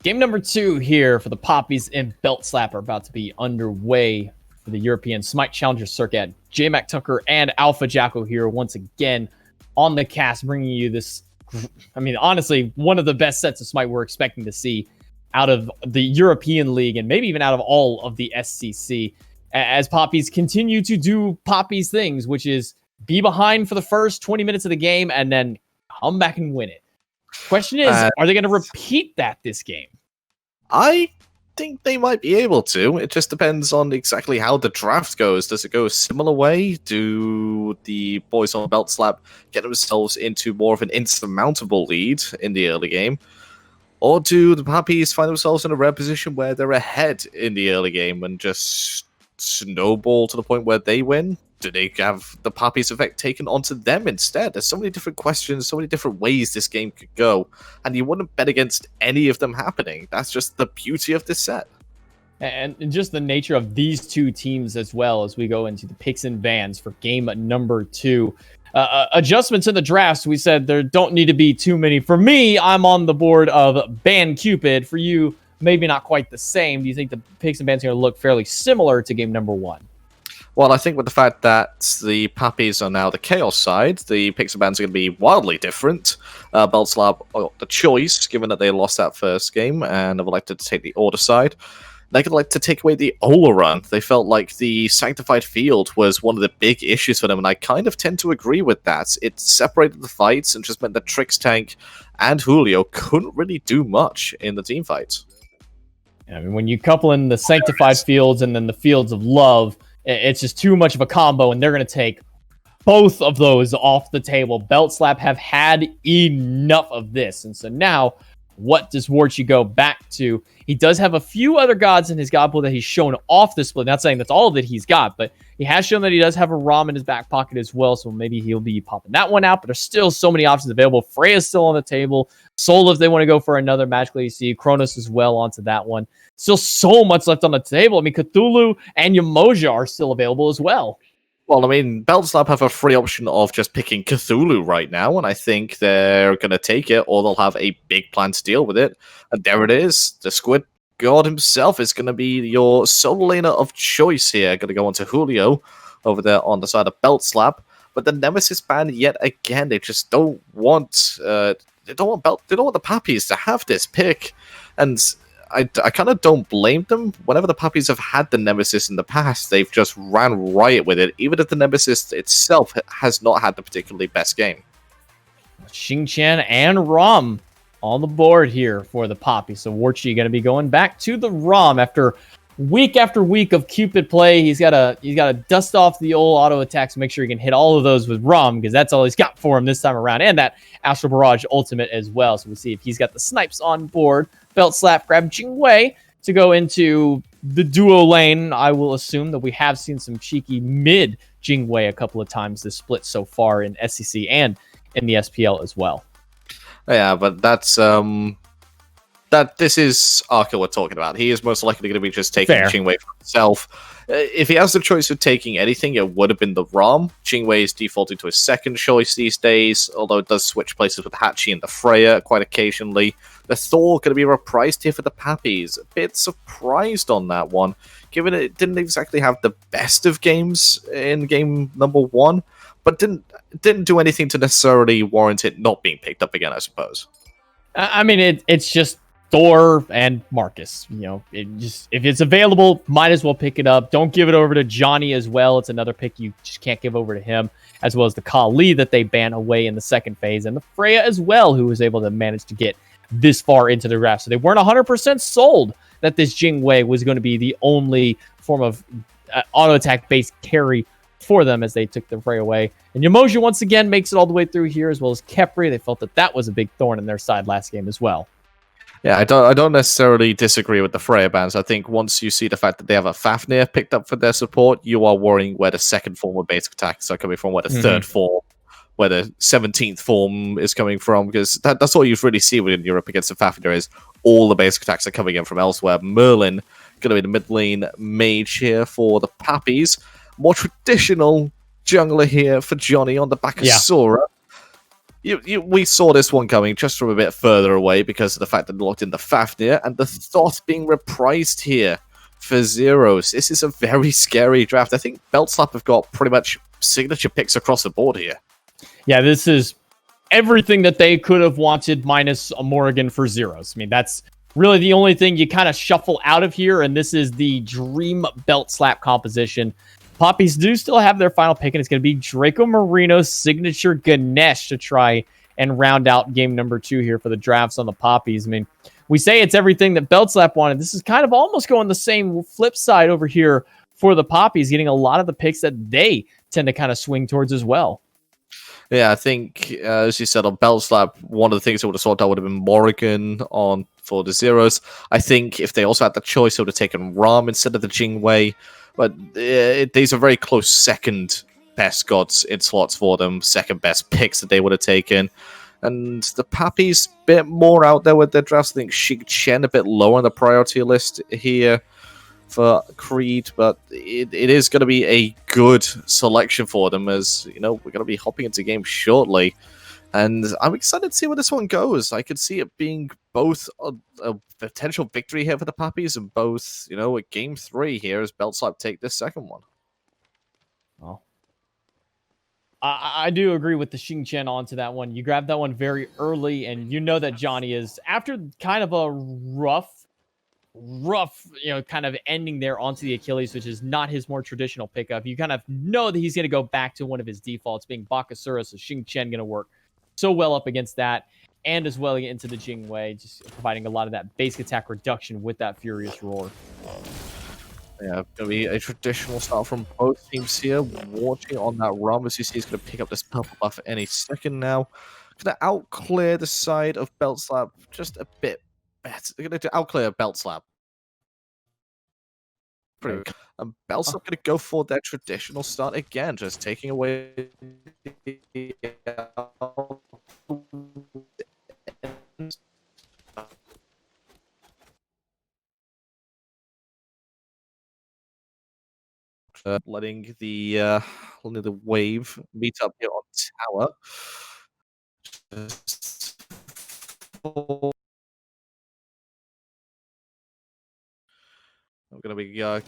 Game number 2 here for the Papis and Belt Slap are about to be underway for the European SMITE Challenger Circuit. J Mac Tucker and Alpha Jacko here once again on the cast, bringing you this, I mean, honestly, one of the best sets of SMITE we're expecting to see out of the European League and maybe even out of all of the SCC, as Papis continue to do Papis things, which is be behind for the first 20 minutes of the game and then come back and win it. Question is, are they going to repeat that this game? I think they might be able to. It just depends on exactly how the draft goes. Does it go a similar way? Do the boys on Belt Slap get themselves into more of an insurmountable lead in the early game? Or do the Papis find themselves in a rare position where they're ahead in the early game and just snowball to the point where they win? Do they have the Papis effect taken onto them instead? There's so many different questions, so many different ways this game could go, and you wouldn't bet against any of them happening. That's just the beauty of this set. And just the nature of these two teams as well as we go into the picks and bans for game number 2. Adjustments in the drafts, we said there don't need to be too many. For me, I'm on the board of Ban Cupid. For you, maybe not quite the same. Do you think the picks and bans are going to look fairly similar to game number 1? Well, I think with the fact that the Papis are now the Chaos side, the picks and bans are going to be wildly different. Belt Slap got the choice, given that they lost that first game and have elected to take the Order side. They could like to take away the Ola run. They felt like the Sanctified Field was one of the big issues for them, and I kind of tend to agree with that. It separated the fights and just meant that Trix Tank and Julio couldn't really do much in the team fights. I mean, when you couple in the Sanctified Fields and then the Fields of Love, it's just too much of a combo, and they're going to take both of those off the table. Belt Slap have had enough of this, and so now, what does Warchi go back to? He does have a few other gods in his god pool that he's shown off this split. Not saying that's all that he's got, but he has shown that he does have a Rom in his back pocket as well, so maybe he'll be popping that one out, but there's still so many options available. Freya's still on the table. Soul, if they want to go for another magical AC. Kronos as well onto that one. Still so much left on the table. I mean, Cthulhu and Yamoja are still available as well. Well, I mean, Belt Slap have a free option of just picking Cthulhu right now, and I think they're going to take it, or they'll have a big plan to deal with it. And there it is. The Squid God himself is going to be your solo laner of choice here. Going to go on to Julio over there on the side of Belt Slap. But the Nemesis ban, yet again, they just don't want... They don't want the Papis to have this pick. And I kind of don't blame them. Whenever the Papis have had the Nemesis in the past, they've just ran riot with it, even if the Nemesis itself has not had the particularly best game. Xingqian and Rom on the board here for the Papis. So Warchi going to be going back to the Rom after week of Cupid play. He's got to dust off the old auto attacks, make sure he can hit all of those with Rom, because that's all he's got for him this time around, and that Astral Barrage ultimate as well. So we'll see if he's got the snipes on board. Belt Slap grab Jingwei to go into the duo lane. I will assume that we have seen some cheeky mid Jingwei a couple of times this split so far in SCC and in the SPL as well. Yeah, but that's this is Arca we're talking about. He is most likely going to be just taking Jingwei for himself. If he has the choice of taking anything, it would have been the Rom. Jingwei is defaulting to his second choice these days, although it does switch places with Hachi and the Freya quite occasionally. The Thor going to be repriced here for the Papis. A bit surprised on that one, given it didn't exactly have the best of games in game number 1, but didn't do anything to necessarily warrant it not being picked up again, I suppose. I mean, it's just Thor and Marcus. You know, if it's available, might as well pick it up. Don't give it over to Johnny as well. It's another pick you just can't give over to him, as well as the Kali that they ban away in the second phase, and the Freya as well, who was able to manage to get this far into the draft. So they weren't 100% sold that this Jingwei was going to be the only form of auto attack based carry for them as they took the Freya away. And Yamoja once again makes it all the way through here, as well as Kepri. They felt that was a big thorn in their side last game as well. Yeah, I don't necessarily disagree with the Freya bans. I think once you see the fact that they have a Fafnir picked up for their support, you are worrying where the second form of basic attacks are coming from, where the third form, where the 17th form is coming from, because that's all you really see within Europe against the Fafnir is all the basic attacks are coming in from elsewhere. Merlin going to be the mid lane mage here for the Papis. More traditional jungler here for Johnny on the back of Sora. we saw this one coming just from a bit further away because of the fact that they locked in the Fafnir and the Thoth being reprised here for zeros. This is a very scary draft. I think Beltslap have got pretty much signature picks across the board here. Yeah, this is everything that they could have wanted minus a Morrigan for zeros. I mean, that's really the only thing you kind of shuffle out of here, and this is the dream Beltslap composition. Papis do still have their final pick, and it's going to be Draco Marino's signature Ganesh to try and round out game number 2 here for the drafts on the Papis. I mean, we say it's everything that Beltslap wanted. This is kind of almost going the same flip side over here for the Papis, getting a lot of the picks that they tend to kind of swing towards as well. Yeah, I think, as you said, on Beltslap, one of the things I would have thought that would have been Morrigan on for the zeros. I think if they also had the choice, they would have taken Ram instead of the Jingwei. But these are very close second best gods in slots for them, second best picks that they would have taken. And the Papis, a bit more out there with their drafts. I think Xing Chen a bit lower on the priority list here for Creed, but it is going to be a good selection for them, as you know, we're going to be hopping into games shortly. And I'm excited to see where this one goes. I could see it being both a potential victory here for the Papis and both, you know, a game 3 here as Beltslap take this second one. Well, I do agree with the Xing Chen onto that one. You grabbed that one very early, and you know that Johnny is, after kind of a rough, you know, kind of ending there onto the Achilles, which is not his more traditional pickup. You kind of know that he's going to go back to one of his defaults, being Bakasura, so Xing Chen going to work so well up against that, and as well into the Jingwei, just providing a lot of that basic attack reduction with that Furious Roar. Yeah, going to be a traditional start from both teams here. Watching on that Ram, as you see, is going to pick up this purple buff any second now. Going to outclear the side of Beltslap just a bit better. They're going to outclear Beltslap. And Beltslap going to go for their traditional start again, just taking away letting the wave meet up here on tower. I'm going to be to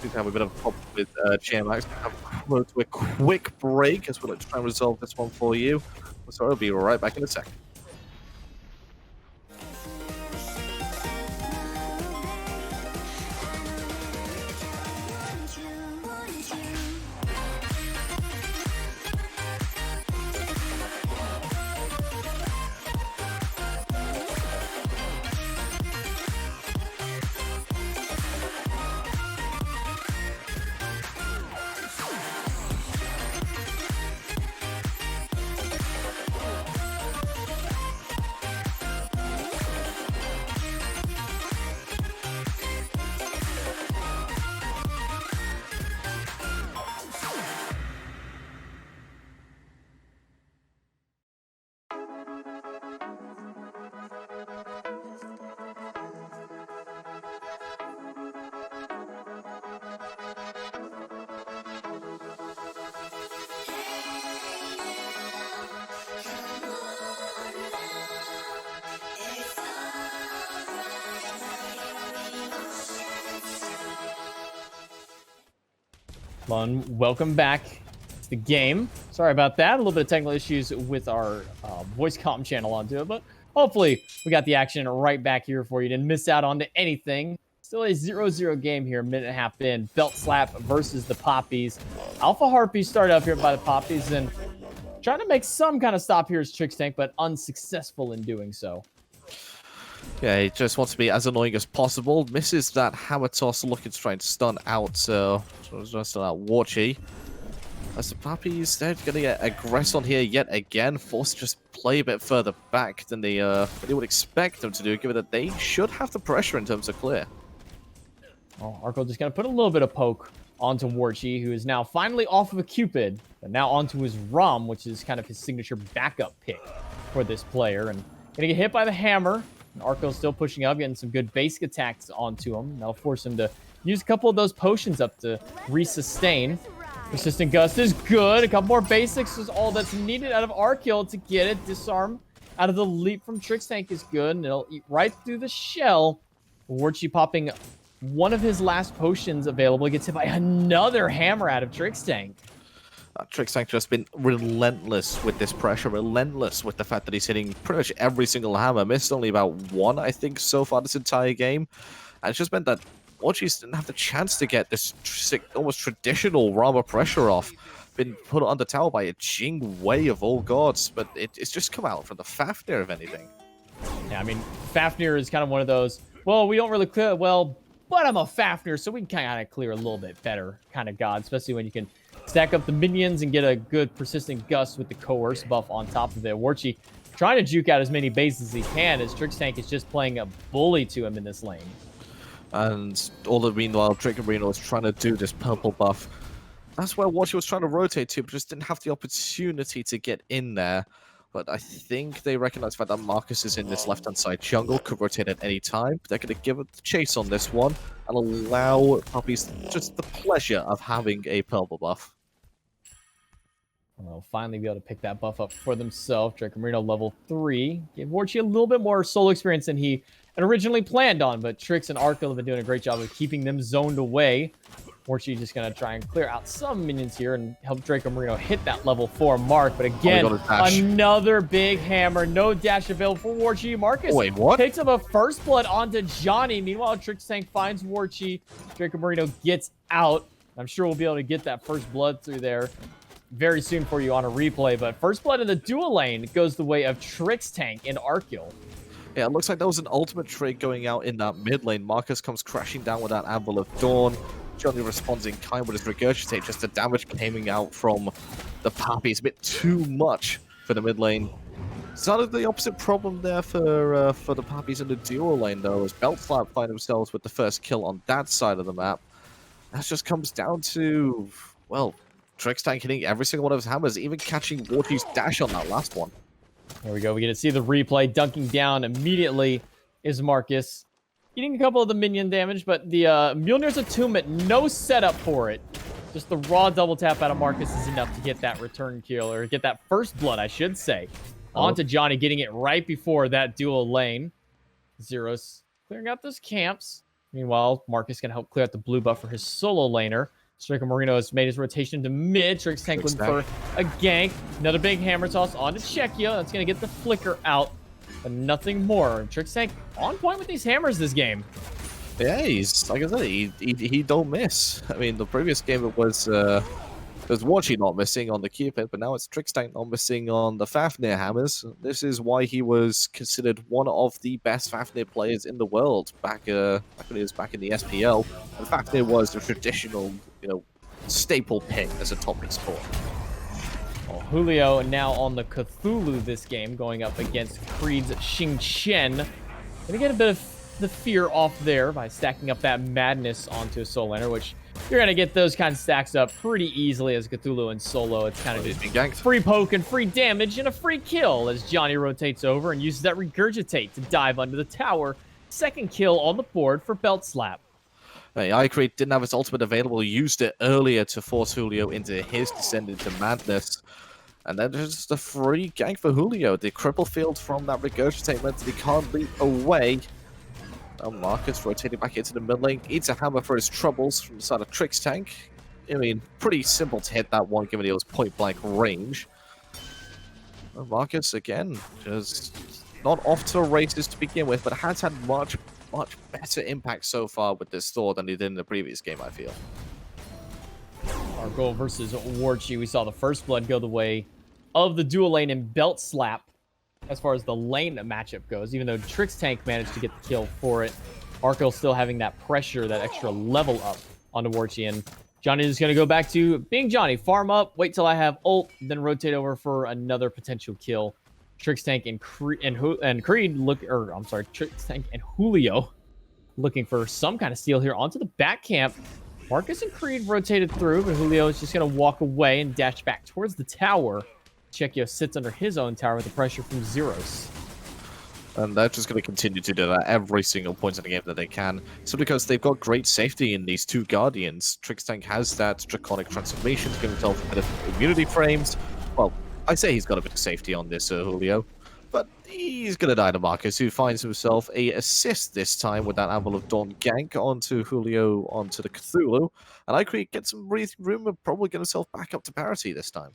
have a bit of a problem with GMX. We'll do a quick break as we'll try and resolve this one for you. So I'll be right back in a second. Welcome back to the game. Sorry about that. A little bit of technical issues with our voice comm channel onto it, but hopefully we got the action right back here for you. Didn't miss out on anything. Still a 0-0 game here, minute and a half in. Beltslap versus the Papis. Alpha Harpies started up here by the Papis and trying to make some kind of stop here as Tricks Tank, but unsuccessful in doing so. Yeah, he just wants to be as annoying as possible. Misses that hammer toss, looking to try and stun out Warchi. As the Papis, they're going to get aggressed on here yet again, forced to just play a bit further back than they would expect them to do, given that they should have the pressure in terms of clear. Well, Arco just going to put a little bit of poke onto Warchi, who is now finally off of a Cupid, but now onto his Rom, which is kind of his signature backup pick for this player. And going to get hit by the hammer. And Arco's still pushing up, getting some good basic attacks onto him. That'll force him to use a couple of those potions up to resustain. Persistent Gust is good. A couple more basics is all that's needed out of Arkill to get it. Disarm out of the leap from Trix Tank is good, and it'll eat right through the shell. Warchi popping one of his last potions available. Gets hit by another hammer out of Trix Tank. Trix Tank just been relentless with this pressure, relentless with the fact that he's hitting pretty much every single hammer. Missed only about one, I think, so far this entire game. And it's just meant that Warchi's didn't have the chance to get this almost traditional Rama pressure off. Been put on the tower by a Jing Wei of all gods, but it's just come out from the Fafnir, if anything. Yeah, I mean, Fafnir is kind of one of those, well, we don't really clear it well, but I'm a Fafnir, so we can kind of clear a little bit better kind of god, especially when you can stack up the minions and get a good persistent gust with the coerce buff on top of it. Warchi trying to juke out as many bases as he can, as Trix Tank is just playing a bully to him in this lane. And all the meanwhile, Drake Marino was trying to do this purple buff. That's where Warchi was trying to rotate to, but just didn't have the opportunity to get in there. But I think they recognize the fact that Marcus is in this left-hand side jungle, could rotate at any time. They're going to give it the chase on this one and allow Papis just the pleasure of having a purple buff. And they'll finally be able to pick that buff up for themselves. Draco Marino level 3. Gave Warchi a little bit more solo experience than he had originally planned on, but Trix and Arkill have been doing a great job of keeping them zoned away. Warchi just going to try and clear out some minions here and help Draco Marino hit that level 4 mark. But again, another big hammer. No dash available for Warchi. Marcus picks up a first blood onto Johnny. Meanwhile, Trix Tank finds Warchi. Draco Marino gets out. I'm sure we'll be able to get that first blood through there very soon for you on a replay. But first blood in the dual lane goes the way of Trix Tank and Arkill. Yeah, it looks like there was an ultimate trade going out in that mid lane. Marcus comes crashing down with that Anvil of Dawn. Johnny responds in kind with his Regurgitate. Just the damage coming out from the Papis. A bit too much for the mid lane. Sort of the opposite problem there for the Papis in the dual lane, though, as Beltslap find themselves with the first kill on that side of the map. That just comes down to, well, Trix Tank hitting every single one of his hammers, even catching Warchi's dash on that last one. There we go. We get to see the replay. Dunking down immediately is Marcus. Eating a couple of the minion damage, but the Mjolnir's Attunement, no setup for it. Just the raw double tap out of Marcus is enough to get that return kill, or get that first blood, I should say. Onto Johnny, getting it right before that dual lane. Zeros clearing out those camps. Meanwhile, Marcus can help clear out the blue buff for his solo laner. Striker Marino has made his rotation to mid. Trix Tank looking for a gank. Another big hammer toss onto Czechia. That's going to get the flicker out, but nothing more. Trix Tank on point with these hammers this game. Yeah, he's, like I said, he don't miss. I mean, the previous game it was Warchi not missing on the Cupid, but now it's Trix Tank not missing on the Fafnir hammers. This is why he was considered one of the best Fafnir players in the world back when he was back in the SPL. And Fafnir was the traditional, staple pick as a top scorer. Well, Julio now on the Cthulhu this game, going up against Creed's Xing Chen. Gonna get a bit of the fear off there by stacking up that madness onto a soul laner, which you're going to get those kind of stacks up pretty easily as Cthulhu and solo. It's kind of just free poke and free damage and a free kill as Johnny rotates over and uses that Regurgitate to dive under the tower. Second kill on the board for Beltslap. Hey, iCreed didn't have his ultimate available, used it earlier to force Julio into his descent into madness. And then there's just a free gank for Julio. The cripple field from that Regurgitate meant that he can't leap away. Now Marcus rotating back into the mid lane. Eats a hammer for his troubles from the side of Trix Tank. I mean, pretty simple to hit that one given he was point blank range. And Marcus, again, just not off to the races to begin with, but has had much better impact so far with this Thor than he did in the previous game, I feel. Our goal versus Warchi. We saw the first blood go the way of the dual lane and Beltslap. As far as the lane matchup goes, even though Trix Tank managed to get the kill for it, Arkill still having that pressure, that extra level up onto Warchi, and Johnny is going to go back to being Johnny. Farm up, wait till I have ult, then rotate over for another potential kill. Trix Tank and Creed look, or I'm sorry, Trix Tank and Julio looking for some kind of steal here onto the back camp. Marcus and Creed rotated through, but Julio is just going to walk away and dash back towards the tower. Czechia sits under his own tower with the pressure from Zeros. And they're just going to continue to do that every single point in the game that they can. So because they've got great safety in these two Guardians, Trixtank has that Draconic transformation to give himself a bit of immunity frames. Well, I say he's got a bit of safety on this Julio, but he's going to die to Marcus, who finds himself a assist this time with that Anvil of Dawn gank onto Julio, onto the Cthulhu. And iCreate gets some breathing room and probably get himself back up to parity this time.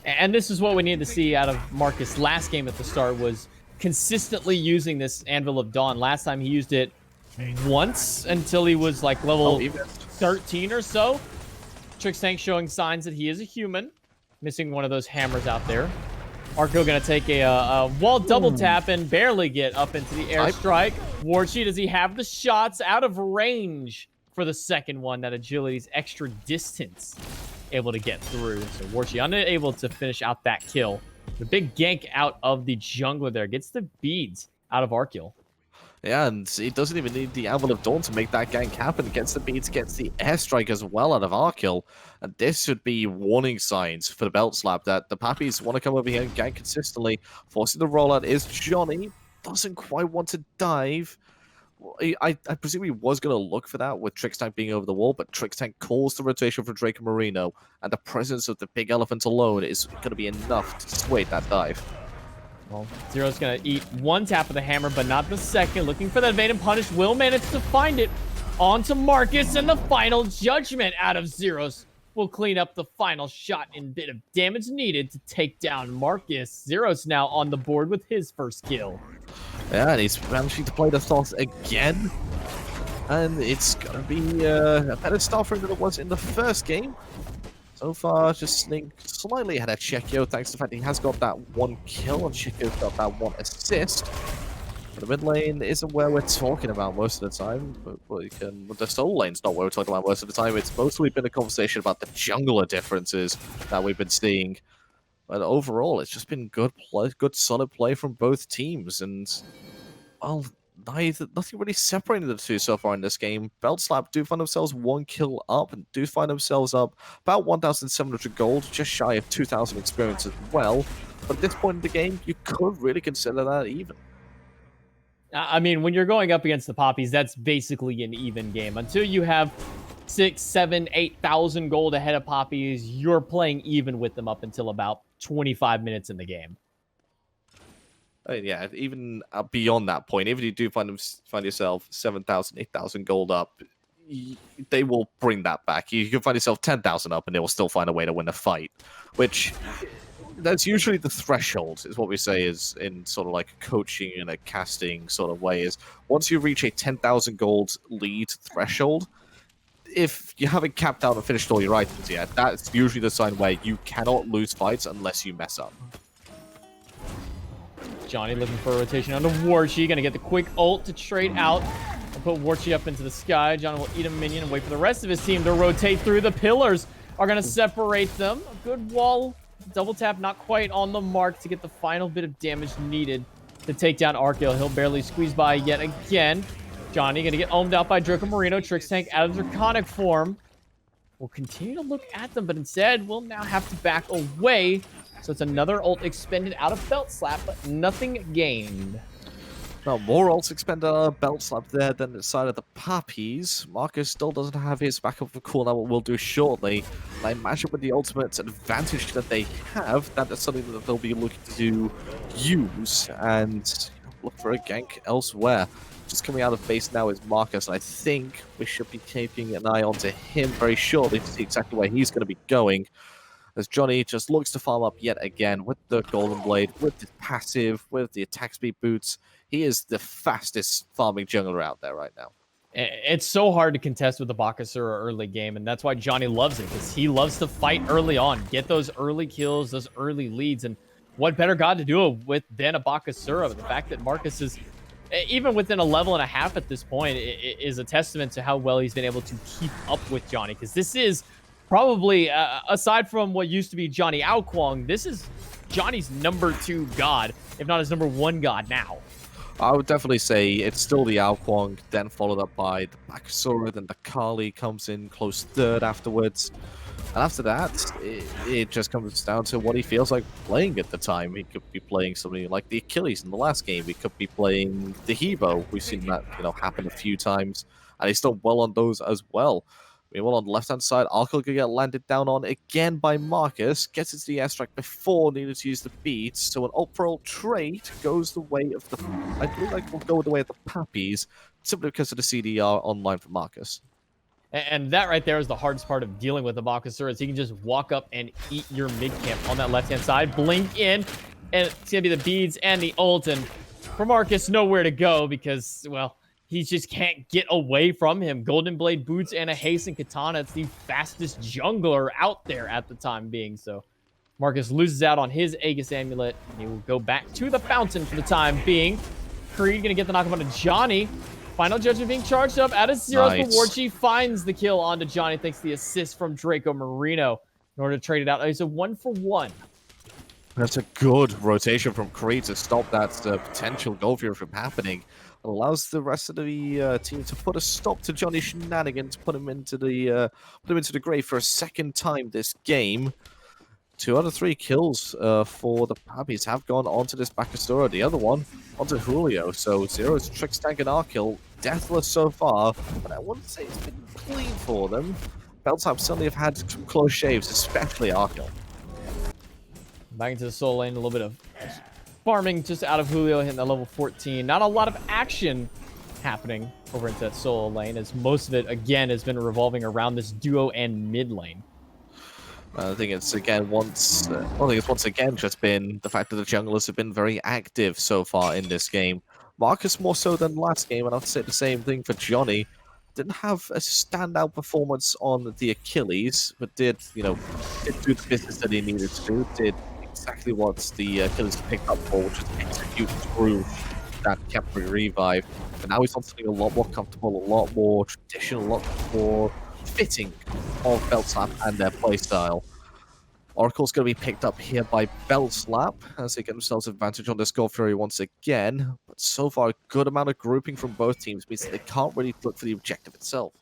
And this is what we need to see out of Marcus last game at the start, was consistently using this Anvil of Dawn. Last time he used it once until he was like level 13 or so. Trixtank showing signs that he is a human. Missing one of those hammers out there. Arco gonna take a wall double tap and barely get up into the airstrike. Warchi, does he have the shots out of range for the second one? That agility's extra distance able to get through. So Warchi unable to finish out that kill. The big gank out of the jungler there gets the beads out of Arceal. Yeah, and he doesn't even need the Anvil of Dawn to make that gank happen. Gets the beats, gets the airstrike as well out of Arceal. And this should be warning signs for the Belt Slap that the Papis want to come over here and gank consistently. Forcing the rollout is Johnny. Doesn't quite want to dive. I presume he was going to look for that with Trixtank being over the wall, but Trixtank calls the rotation for Draco Marino, and the presence of the big elephant alone is going to be enough to sway that dive. Well, Zero's going to eat one tap of the hammer, but not the second. Looking for that evade and punish. Will manage to find it. On to Marcus, and the final judgment out of Zeros will clean up the final shot and bit of damage needed to take down Marcus. Zeros now on the board with his first kill. Yeah, and he's managing to play the Thoth again. And it's going to be a better start for him than it was in the first game. So far, just slightly ahead of Chekio, thanks to the fact he has got that one kill, and Chekio's got that one assist. But the mid lane isn't where we're talking about most of the time. But the solo lane's not where we're talking about most of the time. It's mostly been a conversation about the jungler differences that we've been seeing. But overall, it's just been good solid play from both teams. And, well, nothing really separated the two so far in this game. Belt Slap do find themselves one kill up, and do find themselves up about 1,700 gold, just shy of 2,000 experience as well. But at this point in the game, you could really consider that even. I mean, when you're going up against the Papis, that's basically an even game. Until you have 6, 7, 8,000 gold ahead of Papis, you're playing even with them up until about 25 minutes in the game. Yeah, even beyond that point, even if you do find yourself 7,000, 8,000 gold up, they will bring that back. You can find yourself 10,000 up, and they will still find a way to win a fight, which that's usually the threshold, is what we say is in sort of like a coaching and a casting sort of way, is once you reach a 10,000 gold lead threshold, if you haven't capped out and finished all your items yet, that's usually the sign where you cannot lose fights unless you mess up. Johnny looking for a rotation onto Warchi. Gonna get the quick ult to trade out and put Warchi up into the sky. Johnny will eat a minion and wait for the rest of his team to rotate through. The pillars are gonna separate them. A good wall. Double tap not quite on the mark to get the final bit of damage needed to take down Arceal. He'll barely squeeze by yet again. Johnny gonna get ohmed out by Draco Marino. Trixtank out of Draconic form. We'll continue to look at them, but instead we'll now have to back away. So it's another ult expended out of Belt Slap, but nothing gained. Now, more ults expended on a Belt Slap there than the side of the Papis. Marcus still doesn't have his backup for cooldown, what we'll do shortly. And I imagine with the ultimate advantage that they have, that is something that they'll be looking to use and look for a gank elsewhere. Just coming out of base now is Marcus, and I think we should be keeping an eye onto him very shortly to see exactly where he's going to be going. As Johnny just looks to farm up yet again with the Golden Blade, with the passive, with the attack speed boots. He is the fastest farming jungler out there right now. It's so hard to contest with the Bakasura early game, and that's why Johnny loves it, because he loves to fight early on, get those early kills, those early leads, and what better god to do it with than a Bakasura? The fact that Marcus is, even within a level and a half at this point, is a testament to how well he's been able to keep up with Johnny, because this is probably, aside from what used to be Johnny Aokwang, this is Johnny's #2 god, if not his #1 god now. I would definitely say it's still the Aokwang, then followed up by the Bakasura, then the Kali comes in close third afterwards. And after that, it just comes down to what he feels like playing at the time. He could be playing something like the Achilles in the last game. He could be playing the Hebo. We've seen that, happen a few times, and he's done well on those as well. Meanwhile, on the left-hand side, Arkle could get landed down on again by Marcus. Gets into the airstrike before needing to use the beats. So an ult-for-ult trade goes the way of the... I believe will go the way of the Papis, simply because of the CDR online for Marcus. And that right there is the hardest part of dealing with the Bakasura, is he can just walk up and eat your mid-camp on that left-hand side, blink in, and it's going to be the beads and the ult, and for Marcus, nowhere to go because, well, he just can't get away from him. Golden Blade boots and a hasten katana. It's the fastest jungler out there at the time being, so Marcus loses out on his Aegis Amulet, and he will go back to the fountain for the time being. Creed going to get the knock onto Johnny. Final Judgment being charged up out of zeros, but Warchi finds the kill onto Johnny thanks to the assist from Draco Marino in order to trade it out. It's a 1-for-1. That's a good rotation from Creed to stop that potential goal here from happening. It allows the rest of the team to put a stop to Johnny's shenanigans, put him into the grave for a second time this game. 2 out of 3 kills for the Papis have gone onto this Bakasura. The other one onto Julio. So Zero's Trick Stank and Arkle deathless so far, but I wouldn't say it's been clean for them. Beltime certainly have had some close shaves, especially Arkle. Back into the solo lane, a little bit of farming just out of Julio, hitting that level 14. Not a lot of action happening over into that solo lane, as most of it, again, has been revolving around this duo and mid lane. I think it's once again just been the fact that the junglers have been very active so far in this game. Marcus more so than last game, and I'd say the same thing for Johnny. Didn't have a standout performance on the Achilles, but did do the business that he needed to do. Did exactly what the Achilles picked up for, which was execute through that Capri revive. And now he's on something a lot more comfortable, a lot more traditional, a lot more fitting of Beltslap and their playstyle. Oracle's going to be picked up here by Beltslap as they get themselves advantage on this Skull Fury once again. But so far, a good amount of grouping from both teams means that they can't really look for the objective itself.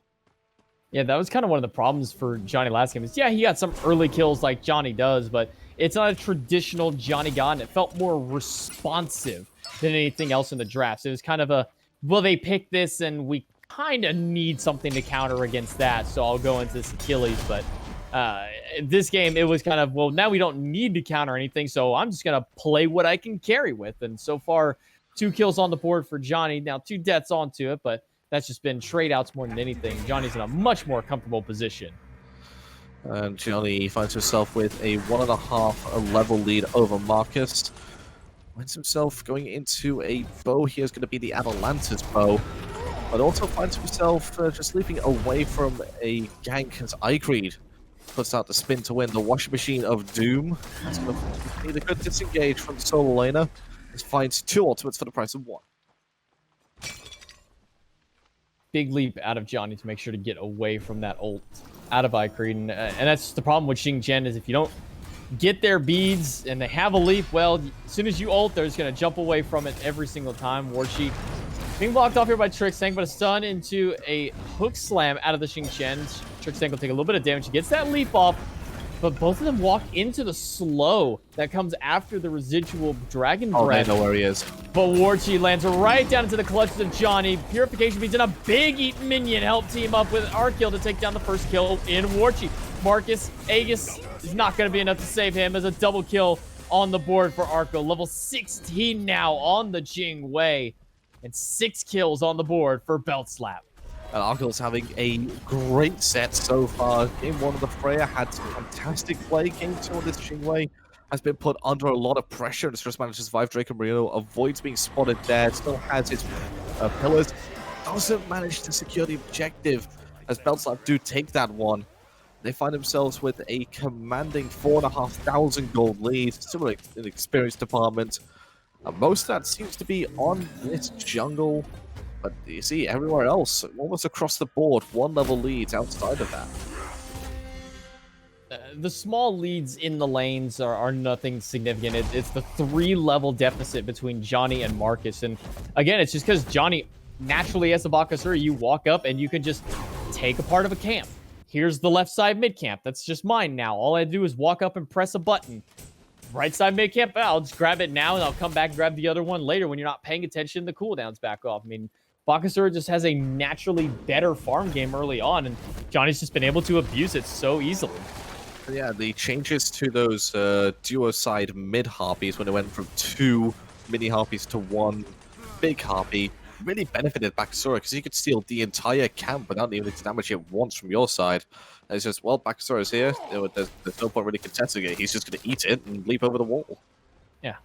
Yeah, that was kind of one of the problems for Johnny last game. Is he got some early kills like Johnny does, but it's not a traditional Johnny God, and it felt more responsive than anything else in the drafts. It was kind of a, well, they picked this and we kind of need something to counter against that, so I'll go into this Achilles. But this game, it was kind of, well, now we don't need to counter anything, so I'm just going to play what I can carry with. And so far, 2 kills on the board for Johnny. Now, 2 deaths onto it, but that's just been trade outs more than anything. Johnny's in a much more comfortable position. And Johnny finds himself with a 1.5 level lead over Marcus. Finds himself going into a bow here is going to be the Atalanta's bow. But also finds himself just leaping away from a gank as Icreed puts out the spin to win. The washing machine of doom. That's going to need a good disengage from the solo laner. This finds 2 ultimates for the price of 1. Big leap out of Johnny to make sure to get away from that ult out of Icreed. And that's the problem with Xingqian, is if you don't get their beads and they have a leap, well, as soon as you ult, they're just going to jump away from it every single time. Warchi being blocked off here by Trickstank, but a stun into a hook slam out of the Xingqian. Trickstank will take a little bit of damage. He gets that leap off, but both of them walk into the slow that comes after the residual Dragon Breath. I know where he is. But Warchi lands right down into the clutches of Johnny. Purification beats in a big eat minion help team up with Arkle to take down the first kill in Warchi. Marcus Aegis is not going to be enough to save him as a double kill on the board for Arkle. Level 16 now on the Jing Wei. And 6 kills on the board for Beltslap. And Arkle's having a great set so far. Game 1 of the Freya had some fantastic play. Game 2 of this Jingwei has been put under a lot of pressure and has just managed to survive. Draco Marino avoids being spotted there. Still has his pillars. Doesn't manage to secure the objective as Beltslap do take that one. They find themselves with a commanding 4,500 gold lead. Still an experienced department. Most of that seems to be on this jungle, but you see everywhere else, almost across the board, 1 level leads outside of that. The small leads in the lanes are nothing significant. It's the 3-level deficit between Johnny and Marcus. And again, it's just because Johnny naturally has the Bakasura, you walk up and you can just take a part of a camp. here's the left side mid camp. That's just mine now. All I do is walk up and press a button. Right side mid camp, I'll just grab it now and I'll come back and grab the other one later when you're not paying attention. The cooldowns back off. I mean, Bakasura just has a naturally better farm game early on, and Johnny's just been able to abuse it so easily. Yeah, the changes to those duo side mid harpies when it went from 2 mini harpies to 1 big harpy really benefited Bakasura because he could steal the entire camp without needing to damage it once from your side. And it's just, well, Bakasura's here. There's no point really contesting it. He's just going to eat it and leap over the wall. Yeah.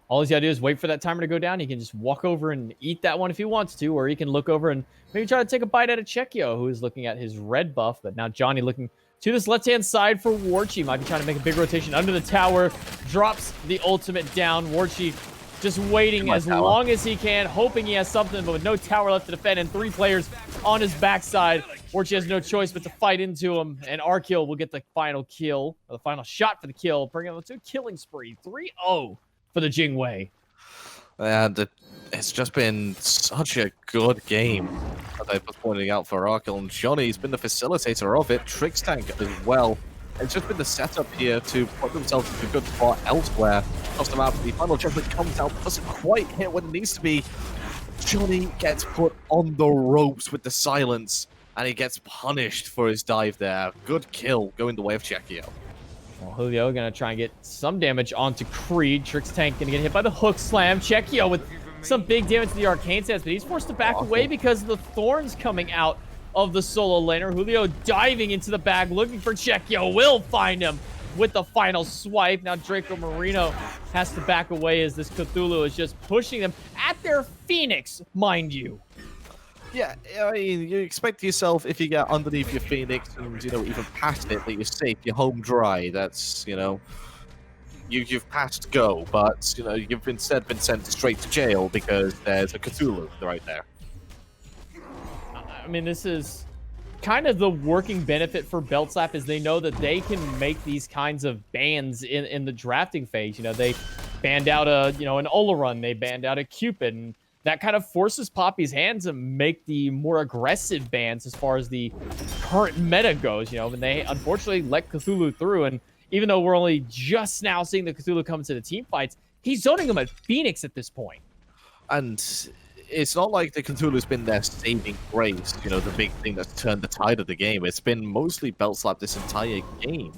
All he's got to do is wait for that timer to go down. He can just walk over and eat that one if he wants to, or he can look over and maybe try to take a bite out of Chekio, who is looking at his red buff. But now Johnny looking to this left-hand side for Warchi. Might be trying to make a big rotation under the tower. Drops the ultimate down. Warchi just waiting as long as he can, hoping he has something, but with no tower left to defend and 3 players on his backside, Warchi has no choice but to fight into him, and Arkil will get the final kill, or the final shot for the kill, bringing him to a killing spree. 3-0 for the Jingwei. And it's just been such a good game that I was pointing out for Arkil, and Johnny's been the facilitator of it, Trixtank as well. It's just been the setup here to put themselves into a good spot elsewhere. Across the map, the final judgment comes out, doesn't quite hit what it needs to be. Johnny gets put on the ropes with the silence, and he gets punished for his dive there. Good kill, going the way of Chekio. Well, Julio gonna try and get some damage onto Creed. Trixtank gonna get hit by the hook slam. Chekio with some big damage to the arcane sets, but he's forced to back away because of the thorns coming out of the solo laner. Julio diving into the bag, looking for Chekio. Will find him with the final swipe. Now Draco Marino has to back away as this Cthulhu is just pushing them at their Phoenix, mind you. Yeah, I mean, you expect yourself, if you get underneath your Phoenix and, you know, even past it, that you're safe, you're home dry. That's, you know, you've passed go, but, you know, you've instead been sent straight to jail because there's a Cthulhu right there. I mean, this is kind of the working benefit for Beltslap is they know that they can make these kinds of bans in the drafting phase. You know, they banned out an Olarun, they banned out a Cupid, and that kind of forces Poppy's hand to make the more aggressive bans as far as the current meta goes, you know, and they unfortunately let Cthulhu through, and even though we're only just now seeing the Cthulhu come to the team fights, he's zoning them at Phoenix at this point. And it's not like the Cthulhu's been their saving grace, you know, the big thing that's turned the tide of the game. It's been mostly Beltslap this entire game.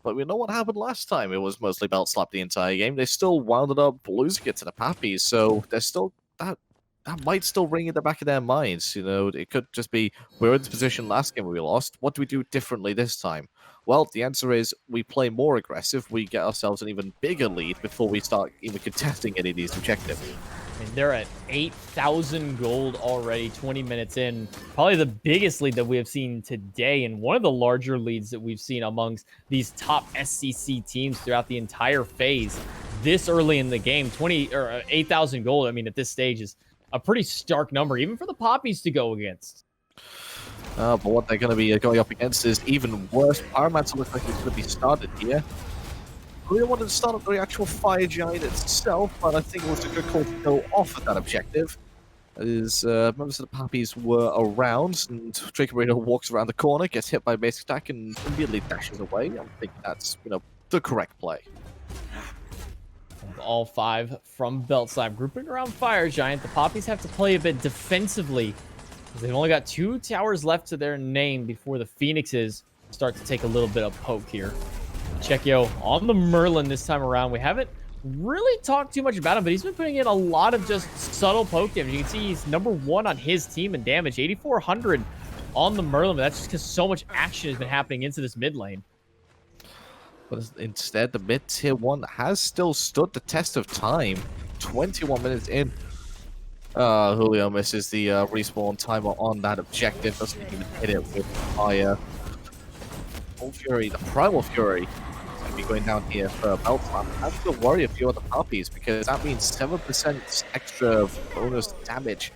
But we know what happened last time. It was mostly Beltslap the entire game. They still wound up losing it to the Papis, so there's still that might still ring in the back of their minds. You know, it could just be, we're in this position last game we lost. What do we do differently this time? Well, the answer is we play more aggressive. We get ourselves an even bigger lead before we start even contesting any of these objectives. I mean, they're at 8,000 gold already, 20 minutes in. Probably the biggest lead that we have seen today, and one of the larger leads that we've seen amongst these top SCC teams throughout the entire phase. This early in the game, 8,000 gold, I mean, at this stage is a pretty stark number, even for the Poppies to go against. But what they're going to be going up against is even worse. Pyromancer looks like he's going to be started here. We wanted to start up the actual Fire Giant itself, but I think it was a good call to go off at that objective. As members of the Pappies were around, and Draco Marino walks around the corner, gets hit by a basic attack, and immediately dashes away. I think that's, you know, the correct play. All 5 from Beltslap grouping around Fire Giant. The Poppies have to play a bit defensively, because they've only got 2 towers left to their name before the Phoenixes start to take a little bit of poke here. Chekio on the Merlin this time around. We haven't really talked too much about him, but he's been putting in a lot of just subtle poke damage. You can see he's #1 on his team in damage, 8,400 on the Merlin, but that's just because so much action has been happening into this mid lane. But instead, the mid-tier 1 has still stood the test of time. 21 minutes in. Julio misses the respawn timer on that objective. Doesn't even hit it with fire. Full Fury, the Primal Fury, is going to be going down here for Beltslap. I have to worry a few other Puppies, because that means 7% extra bonus damage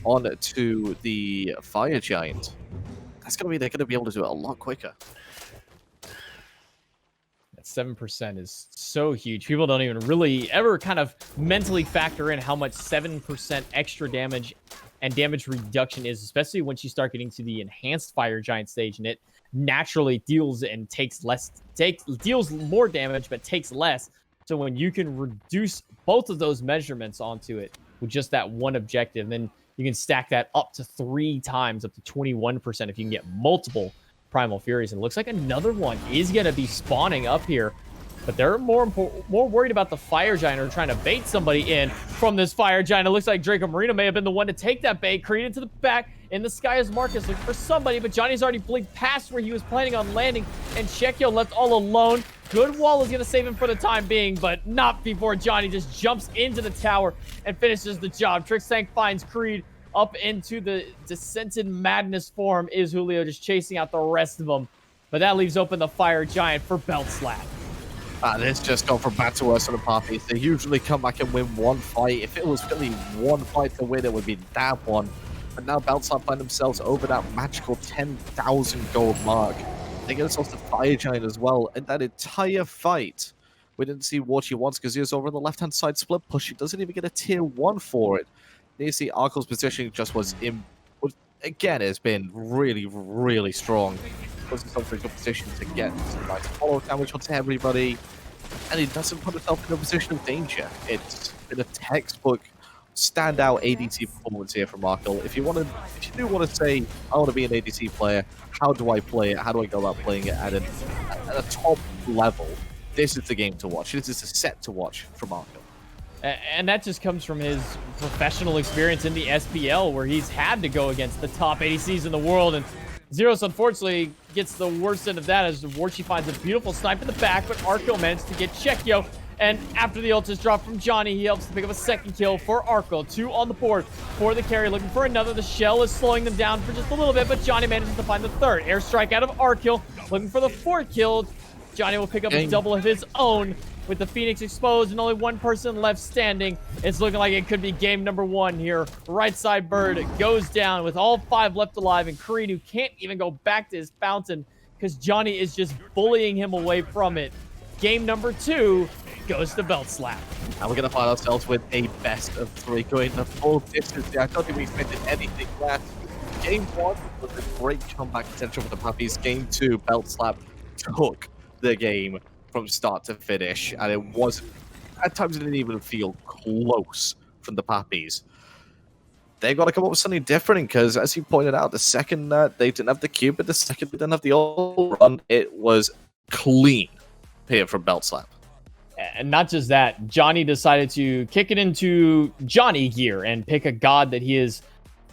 on to the Fire Giant. That's going to be, they're going to be able to do it a lot quicker. That 7% is so huge. People don't even really ever kind of mentally factor in how much 7% extra damage and damage reduction is, especially once you start getting to the enhanced fire giant stage, and it naturally deals more damage but takes less. So when you can reduce both of those measurements onto it with just that one objective, then you can stack that up to 3 times, up to 21% if you can get multiple Primal Furies. And it looks like another one is going to be spawning up here. But they're more worried about the Fire Giant, or trying to bait somebody in from this Fire Giant. It looks like Draco Marino may have been the one to take that bait. Creed into the back. In the sky is Marcus looking for somebody, but Johnny's already blinked past where he was planning on landing, and Shekyo left all alone. Good wall is going to save him for the time being, but not before Johnny just jumps into the tower and finishes the job. Trixtank finds Creed up into the Descended Madness form. Is Julio just chasing out the rest of them, but that leaves open the Fire Giant for Belt Slap. And it's just gone from bad to worse for the Papis. They usually come back and win one fight. If it was really one fight to win, it would be that one. But now Beltslap find themselves over that magical 10,000 gold mark. They get themselves the Fire Giant as well. And that entire fight, we didn't see what he wants because he was over on the left-hand side split push. He doesn't even get a tier 1 for it. You see Arkel's positioning just again, it's been really, really strong. Puts himself in a good position to get some nice follow damage onto everybody, and he doesn't put himself in a position of danger. It's been a textbook standout ADC performance here from Arkel. If you do want to say, I want to be an ADC player, how do I play it? How do I go about playing it at a top level? This is the game to watch. This is a set to watch from Arkel. And that just comes from his professional experience in the SPL, where he's had to go against the top ADCs in the world. And Zeros, unfortunately, gets the worst end of that as Warchi finds a beautiful snipe in the back, but Arkel managed to get Shekyo. And after the ult is dropped from Johnny, he helps to pick up a second kill for Arkel. 2 on the board for the carry, looking for another. The shell is slowing them down for just a little bit, but Johnny manages to find the third. Airstrike out of Arkel, looking for the 4th kill. Johnny will pick up a double of his own. With the Phoenix exposed and only one person left standing, it's looking like it could be game number 1 here. Right side bird goes down with all 5 left alive, and Creed, who can't even go back to his fountain because Johnny is just bullying him away from it. Game number 2 goes to Belt Slap. And we're going to find ourselves with a best of 3 going the full distance. I don't think we expected anything less. Game 1 was a great comeback potential for the Puppies. Game 2, Belt Slap took the game from start to finish, and it wasn't, at times it didn't even feel close from the Papis. They got to come up with something different because, as you pointed out, the second they didn't have the cube, but the second they didn't have the all run, it was clean here from Belt Slap. And not just that, Johnny decided to kick it into Johnny gear and pick a god that he is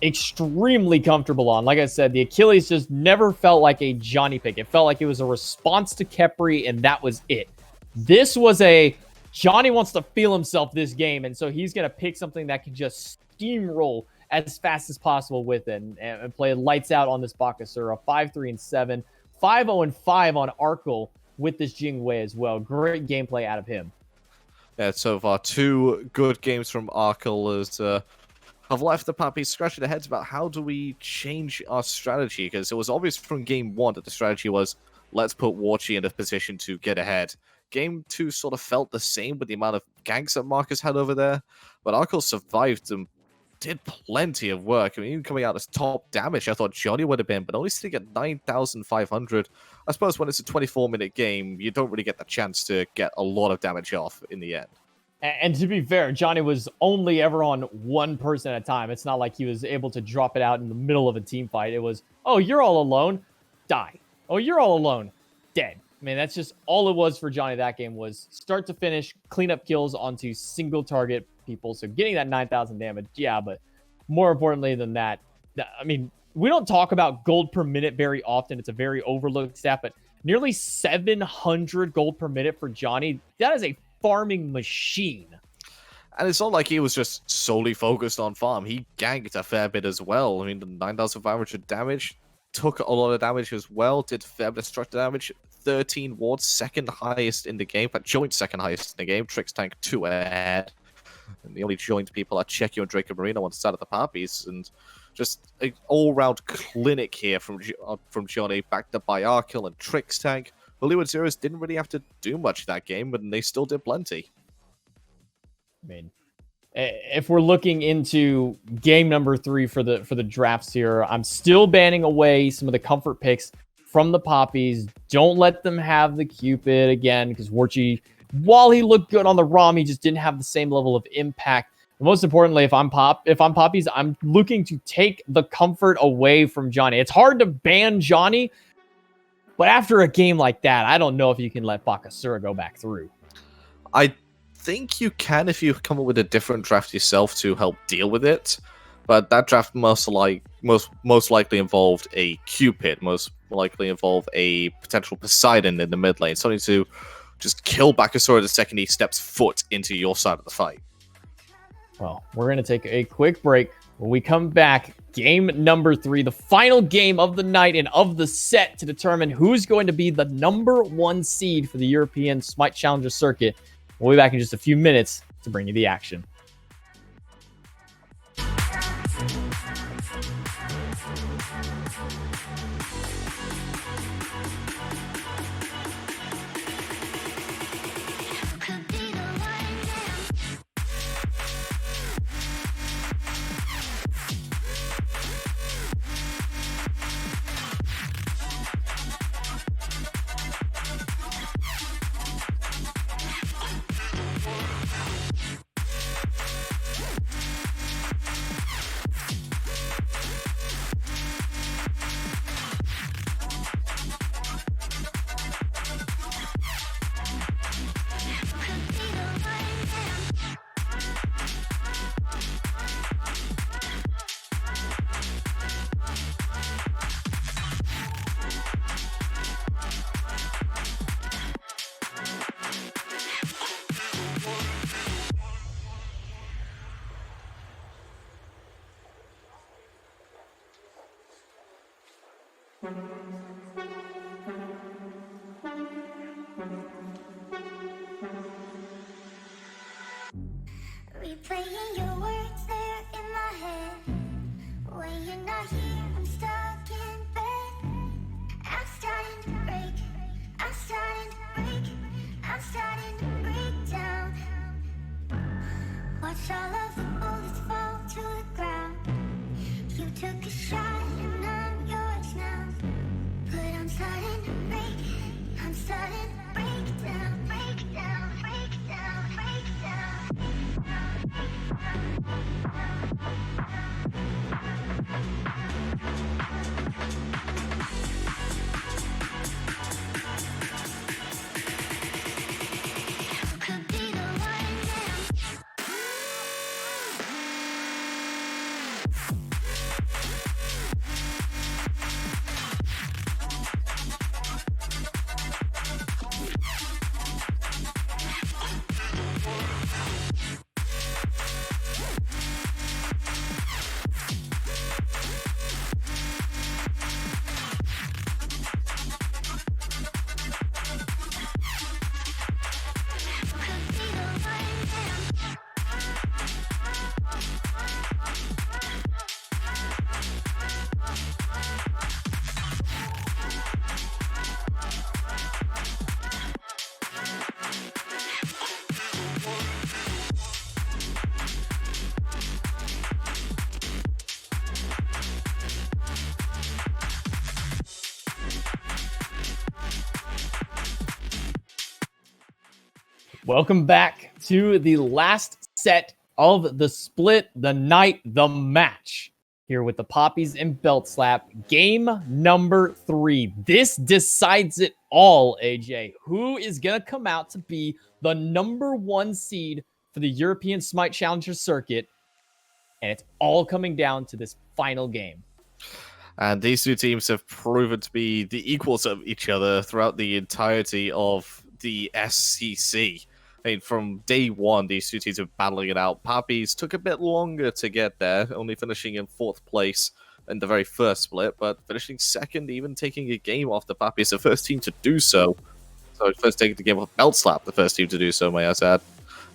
extremely comfortable on. Like I said, the Achilles just never felt like a Johnny pick. It felt like it was a response to Khepri, and that was it. This was a Johnny wants to feel himself this game, and so he's going to pick something that can just steamroll as fast as possible with it and play lights out on this Bakasura. 5-3-7, 5-0-5 on Arkel with this Jingwei as well. Great gameplay out of him. Yeah, so far 2 good games from Arkel as have left the Papis scratching their heads about how do we change our strategy, because it was obvious from game 1 that the strategy was let's put Warchi in a position to get ahead. Game 2 sort of felt the same with the amount of ganks that Marcus had over there, but Arkel survived and did plenty of work. I mean, even coming out as top damage, I thought Johnny would have been, but only sitting at 9,500. I suppose when it's a 24-minute game, you don't really get the chance to get a lot of damage off in the end. And to be fair, Johnny was only ever on one person at a time. It's not like he was able to drop it out in the middle of a team fight. It was, oh, you're all alone, die. Oh, you're all alone, dead. I mean, that's just all it was for Johnny that game, was start to finish, clean up kills onto single target people. So getting that 9,000 damage, yeah, but more importantly than that, I mean, we don't talk about gold per minute very often. It's a very overlooked stat, but nearly 700 gold per minute for Johnny. That is a farming machine. And it's not like he was just solely focused on farm. He ganked a fair bit as well. I mean, the 9,500 damage, took a lot of damage as well, did fair bit of structure damage, 13 wards, second highest in the game, but joint second highest in the game. Trixtank 2 ahead. And the only joint people are Chekio and Draco Marino on the side of the Papis, and just an all-round clinic here from Johnny, backed up by Arkel and Trixtank. Hollywood Zeros didn't really have to do much that game, but they still did plenty. I mean, if we're looking into game number 3 for the drafts here, I'm still banning away some of the comfort picks from the Papis. Don't let them have the Cupid again, because Warchi, while he looked good on the ROM, he just didn't have the same level of impact. And most importantly, if I'm Papis, I'm looking to take the comfort away from Johnny. It's hard to ban Johnny, but after a game like that, I don't know if you can let Bakasura go back through. I think you can if you come up with a different draft yourself to help deal with it, but that draft most likely involved a Cupid, most likely involved a potential Poseidon in the mid lane, something to just kill Bakasura the second he steps foot into your side of the fight. Well, we're going to take a quick break. When we come back, game number 3, the final game of the night and of the set to determine who's going to be the number 1 seed for the European SMITE Challenger Circuit. We'll be back in just a few minutes to bring you the action. Replaying your words there in my head. When you're not here, I'm stuck in bed. I'm starting to break. I'm starting to break. I'm starting to break down. Watch all of the bullets fall to the ground. You took a shot and I'm yours now. But I'm starting to break. I'm starting to break down. Break down. Break down. Break down. Could be the one now. Welcome back to the last set of the split, the night, the match. Here with the Papis and Belt Slap. Game number 3. This decides it all, AJ. Who is going to come out to be the number 1 seed for the European SMITE Challenger Circuit? And it's all coming down to this final game. And these two teams have proven to be the equals of each other throughout the entirety of the SCC. I mean, from day one, these two teams are battling it out. Papis took a bit longer to get there, only finishing in 4th place in the very first split, but finishing 2nd, even taking a game off the Papis, the first team to do so. So first taking the game off Belt Slap, the first team to do so, may I add.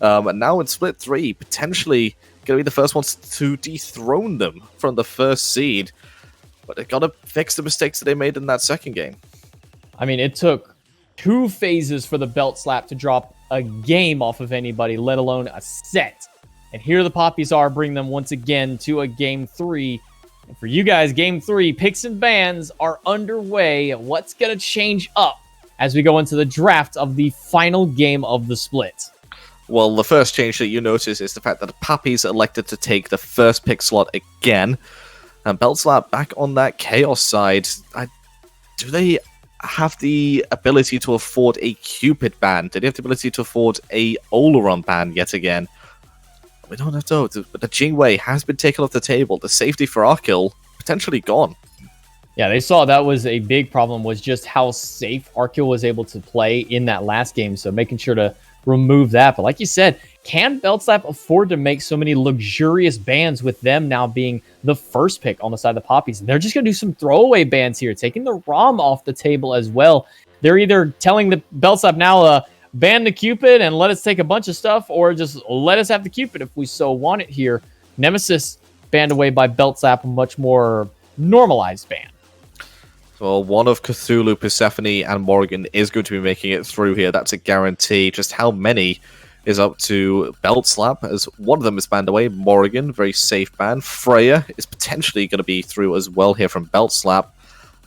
And now in split 3, potentially going to be the first ones to dethrone them from the first seed. But they got to fix the mistakes that they made in that second game. I mean, it took 2 phases for the Belt Slap to drop a game off of anybody, let alone a set. And here the Papis are, bring them once again to a Game 3. And for you guys, Game 3, picks and bans are underway. What's going to change up as we go into the draft of the final game of the split? Well, the first change that you notice is the fact that the Papis elected to take the first pick slot again. And Beltslap back on that Chaos side. Do they have the ability to afford a Cupid ban? Do they have the ability to afford a Oleron ban yet again? We don't know, but the Jingwei has been taken off the table. The safety for Arkil potentially gone. Yeah, they saw that was a big problem, was just how safe Arkil was able to play in that last game. So making sure to remove that. But like you said, can Beltslap afford to make so many luxurious bans with them now being the first pick on the side of the Papis? And they're just going to do some throwaway bans here, taking the ROM off the table as well. They're either telling the Beltslap now, ban the Cupid and let us take a bunch of stuff, or just let us have the Cupid if we so want it here. Nemesis banned away by Beltslap, a much more normalized ban. Well, one of Cthulhu, Persephone, and Morrigan is going to be making it through here. That's a guarantee. Just how many is up to Beltslap, as one of them is banned away. Morrigan, very safe ban. Freya is potentially going to be through as well here from Beltslap.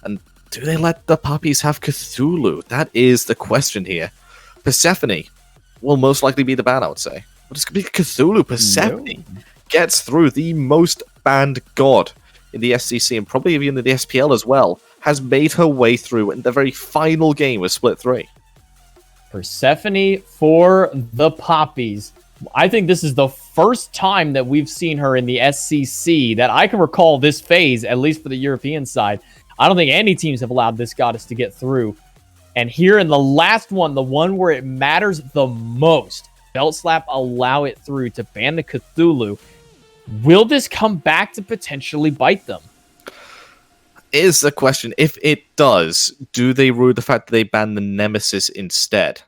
And do they let the Papis have Cthulhu? That is the question here. Persephone will most likely be the ban, I would say. But it's going to be Cthulhu. Persephone gets through, the most banned god in the SCC, and probably even in the SPL as well, has made her way through in the very final game of Split 3. Persephone for the Papis. I think this is the first time that we've seen her in the SCC that I can recall this phase, at least for the European side. I don't think any teams have allowed this goddess to get through. And here in the last one, the one where it matters the most, Beltslap allow it through to ban the Cthulhu. Will this come back to potentially bite them? Is the question. If it does, do they rue the fact that they ban the Nemesis instead?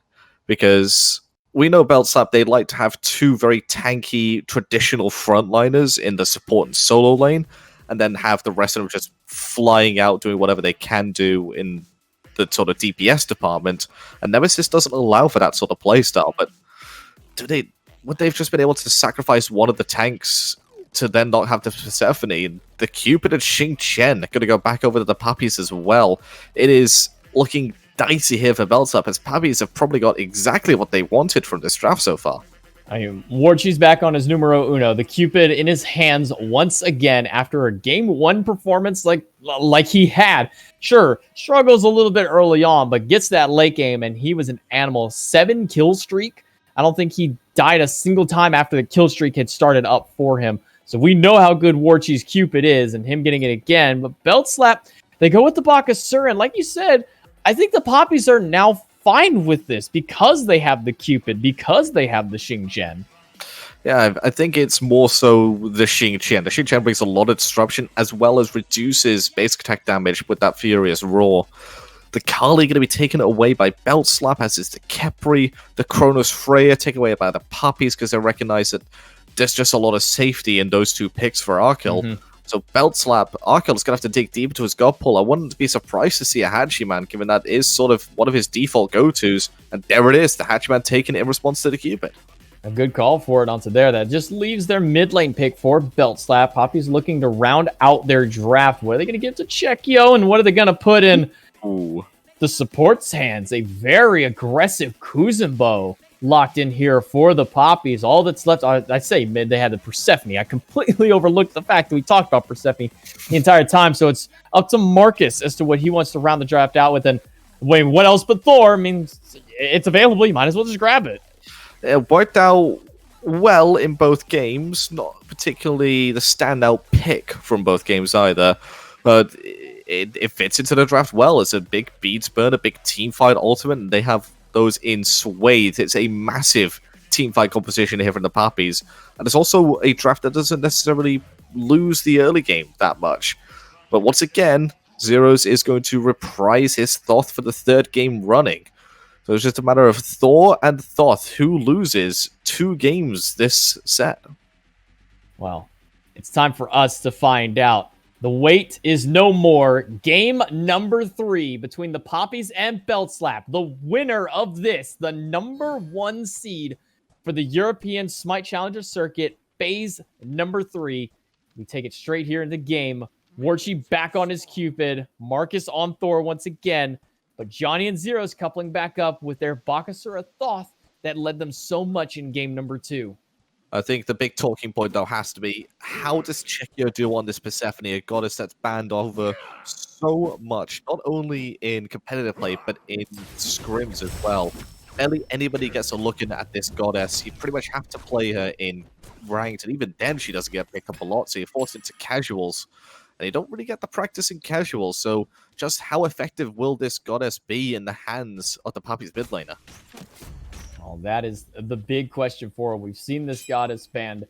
Because we know Beltslap, they'd like to have two very tanky, traditional frontliners in the support and solo lane, and then have the rest of them just flying out, doing whatever they can do in the sort of DPS department. And Nemesis doesn't allow for that sort of playstyle, but would they have just been able to sacrifice one of the tanks to then not have the Persephone? The Cupid and Xing Chen are going to go back over to the Papis as well. It is looking dicey here for Beltslap, as Papis have probably got exactly what they wanted from this draft so far. Warchi's back on his numero uno. The Cupid in his hands once again after a game 1 performance like he had. Sure, struggles a little bit early on, but gets that late game, and he was an animal. 7 kill streak. I don't think he died a single time after the kill streak had started up for him. So we know how good Warchi's Cupid is, and him getting it again. But Beltslap, they go with the Bakasur, and like you said, I think the Papis are now fine with this because they have the Cupid, because they have the Xing Chen. Yeah, I think it's more so the Xing Chen. The Xing Chen brings a lot of disruption, as well as reduces basic attack damage with that Furious Roar. The Kali going to be taken away by Beltslap, as is the Kepri. The Kronos Freya taken away by the Papis, because they recognize that there's just a lot of safety in those two picks for Arkil. So Beltslap, Arkil's going to have to dig deep into his god pool. I wouldn't be surprised to see a Hachiman, given that is sort of one of his default go-tos. And there it is, the Hachiman taken in response to the Cupid. A good call for it onto there. That just leaves their mid lane pick for Beltslap. Papis looking to round out their draft. What are they going to give to Chekio, and what are they going to put in the support's hands? A very aggressive Kuzumbo locked in here for the Papis. All that's left, I say mid, they had the Persephone. I completely overlooked the fact that we talked about Persephone the entire time. So it's up to Marcus as to what he wants to round the draft out with. And wait, what else but Thor? I mean, it's available. You might as well just grab it. It worked out well in both games. Not particularly the standout pick from both games either. But it fits into the draft well. It's a big beads burn, a big team fight ultimate, and they have those in swathes. It's a massive team fight composition here from the Papis. And it's also a draft that doesn't necessarily lose the early game that much. But once again, Zeros is going to reprise his Thoth for the 3rd game running. So it's just a matter of Thor and Thoth, who loses 2 games this set. Well, it's time for us to find out. The wait is no more. Game number 3 between the Papis and Beltslap. The winner of this, the number 1 seed for the European SMITE Challenger Circuit, phase number 3. We take it straight here in the game. Warchi back on his Cupid. Marcus on Thor once again. But Johnny and Zero's coupling back up with their Bakasura Thoth that led them so much in game number 2. I think the big talking point, though, has to be, how does Chekio do on this Persephone, a goddess that's banned over so much, not only in competitive play, but in scrims as well. Barely anybody gets a look in at this goddess. You pretty much have to play her in ranked, and even then she doesn't get picked up a lot, so you're forced into casuals. And you don't really get the practice in casuals, so just how effective will this goddess be in the hands of the Papis mid laner? Well, that is the big question for him. We've seen this goddess banned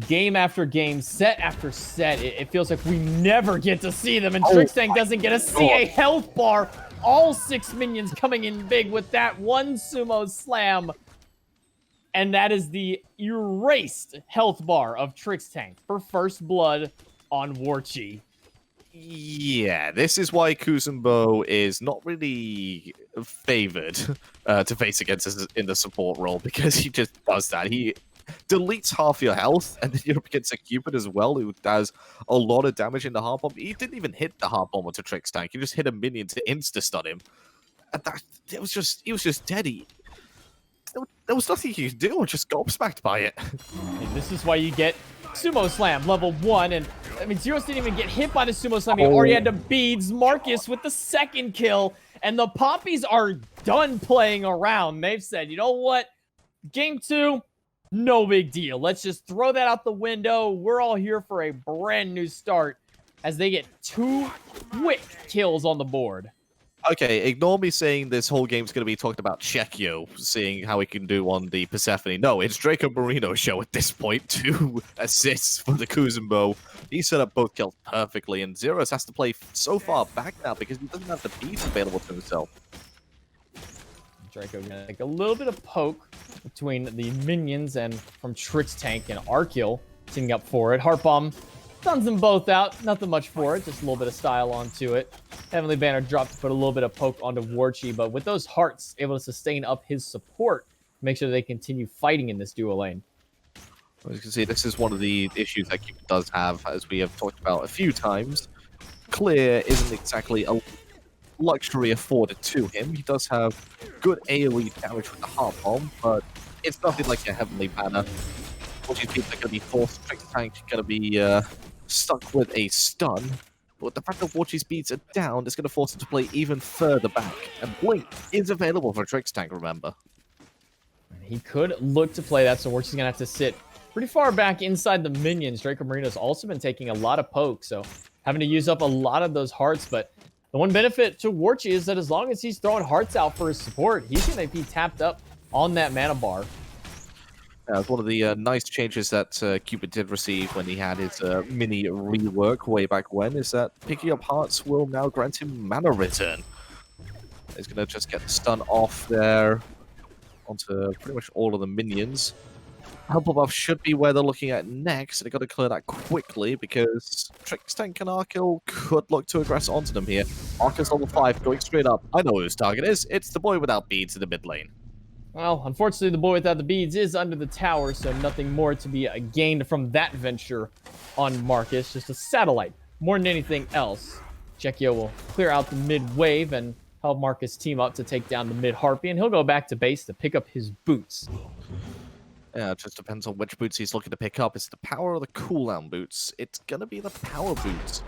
game after game, set after set. It feels like we never get to see them, and Trixtank doesn't get to see a health bar. All 6 minions coming in big with that one sumo slam. And that is the erased health bar of Trixtank for first blood on Warchi. Yeah, this is why Kuzumbo is not really favored to face against us in the support role, because he just does that. He deletes half your health, and then you're up against a Cupid as well, who does a lot of damage in the heart bomb. He didn't even hit the heart bomb onto Trixtank. He just hit a minion to insta-stun him. And he was just dead. There was nothing you could do, or just gobsmacked by it. And this is why you get Sumo Slam, level 1, and I mean, Zeros didn't even get hit by the Sumo Slam. He already had the beads. Marcus with the second kill, and the Papis are done playing around. They've said, you know what? Game 2, no big deal. Let's just throw that out the window. We're all here for a brand new start as they get 2 quick kills on the board. Okay, ignore me saying this whole game's going to be talking about Chekio, seeing how he can do on the Persephone. No, it's Draco Marino's show at this point. 2 assists for the Kuzumbo. He set up both kills perfectly, and Zeros has to play so far back now because he doesn't have the beats available to himself. Draco gonna take a little bit of poke between the minions and from Trixtank and Arkill teaming up for it. Heart Bomb stuns them both out. Nothing much for it. Just a little bit of style onto it. Heavenly Banner dropped to put a little bit of poke onto Warchi, but with those hearts able to sustain up his support, make sure they continue fighting in this duo lane. As you can see, this is one of the issues that Cupid does have, as we have talked about a few times. Clear isn't exactly a luxury afforded to him. He does have good AoE damage with the Heart Bomb, but it's nothing like a Heavenly Banner. Warchi's people are going to be forced. Trixtank going to be stuck with a stun. But the fact that Warchi's beats are down is going to force him to play even further back. And Blink is available for Trixtank, remember. He could look to play that, so Warchi's going to have to sit pretty far back inside the minions. Draco Marino's also been taking a lot of poke, so having to use up a lot of those hearts. But the one benefit to Warchi is that as long as he's throwing hearts out for his support, he's going to be tapped up on that mana bar. It's one of the nice changes that Cupid did receive when he had his mini rework way back when, is that picking up hearts will now grant him mana return. He's going to just get the stun off there onto pretty much all of the minions. Help buff should be where they're looking at next, and they've got to clear that quickly because Trixtank and Arkill could look to aggress onto them here. Arkill's level 5 going straight up. I know who his target is. It's the boy without beads in the mid lane. Well, unfortunately, the boy without the beads is under the tower, so nothing more to be gained from that venture on Marcus. Just a satellite, more than anything else. Chekio will clear out the mid wave and help Marcus team up to take down the mid Harpy, and he'll go back to base to pick up his boots. Yeah, it just depends on which boots he's looking to pick up. Is it the power or the cooldown boots? It's going to be the power boots.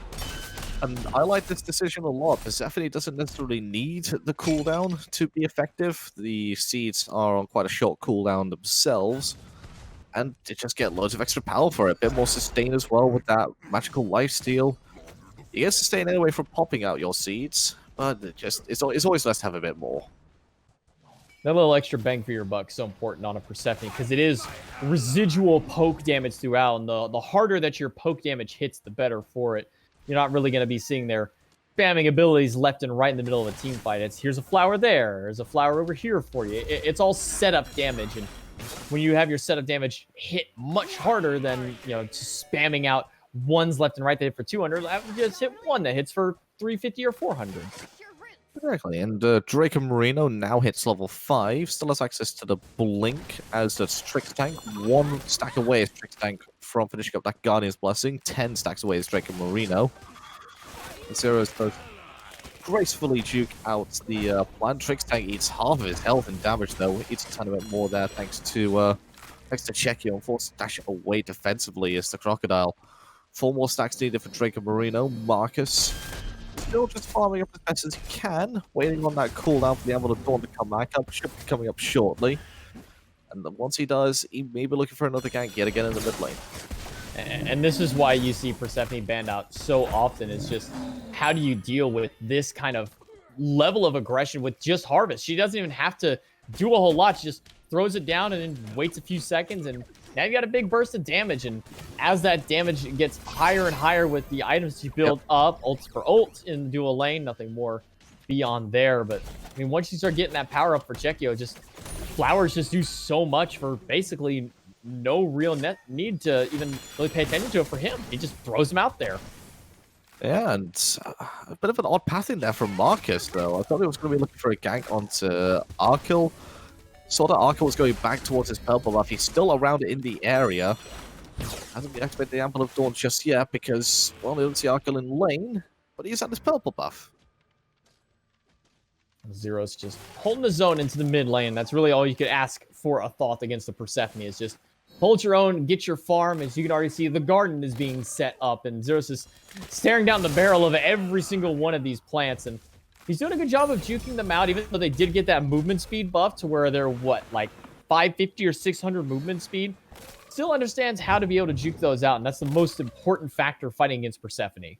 And I like this decision a lot. Persephone doesn't necessarily need the cooldown to be effective. The seeds are on quite a short cooldown themselves. And they just get loads of extra power for it. A bit more sustain as well with that magical lifesteal. You get sustain anyway from popping out your seeds. But it's always nice to have a bit more. That little extra bang for your buck is so important on a Persephone because it is residual poke damage throughout. And the harder that your poke damage hits, the better for it. You're not really going to be seeing their spamming abilities left and right in the middle of a team fight. It's here's a flower there, there's a flower over here for you. It's all setup damage, and when you have your setup damage hit much harder than just spamming out ones left and right that hit for 200, just hit one that hits for 350 or 400. Exactly, and Draco Marino now hits level 5, still has access to the Blink, as does Trix Tank. 1 stack away is Trix Tank from finishing up that Guardian's Blessing, 10 stacks away is Draco Marino. Zero's does gracefully juke out the plant. Trix Tank eats half of his health and damage, though. Eats a ton of it more there, thanks to Chekio, and forced to dash away defensively as the Crocodile. 4 more stacks needed for Draco Marino. Marcus still just farming up as best as he can, waiting on that cooldown for the Emerald of Dawn to come back up. Should be coming up shortly. And then once he does, he may be looking for another gank yet again in the mid lane. And this is why you see Persephone banned out so often. It's just, how do you deal with this kind of level of aggression with just Harvest? She doesn't even have to do a whole lot. She just throws it down and then waits a few seconds, and now you got a big burst of damage. And as that damage gets higher and higher with the items you build up, ults for ult in the dual lane, nothing more beyond there. But I mean, once you start getting that power up for Chekio, just flowers just do so much for basically no real need to even really pay attention to it for him. He just throws them out there. Yeah, and a bit of an odd pathing there from Marcus, though. I thought he was going to be looking for a gank onto Arkell. Saw that Arkell was going back towards his purple buff. He's still around in the area. Hasn't been activated the Ample of Dawn just yet because, well, they don't see Arkell in lane, but he's at his purple buff. Zero's just holding the zone into the mid lane. That's really all you could ask for a Thoth against the Persephone, is just hold your own, get your farm. As you can already see, the garden is being set up, and Zeros is staring down the barrel of every single one of these plants, and he's doing a good job of juking them out, even though they did get that movement speed buff to where they're, what, like 550 or 600 movement speed. Still understands how to be able to juke those out, and that's the most important factor fighting against Persephone.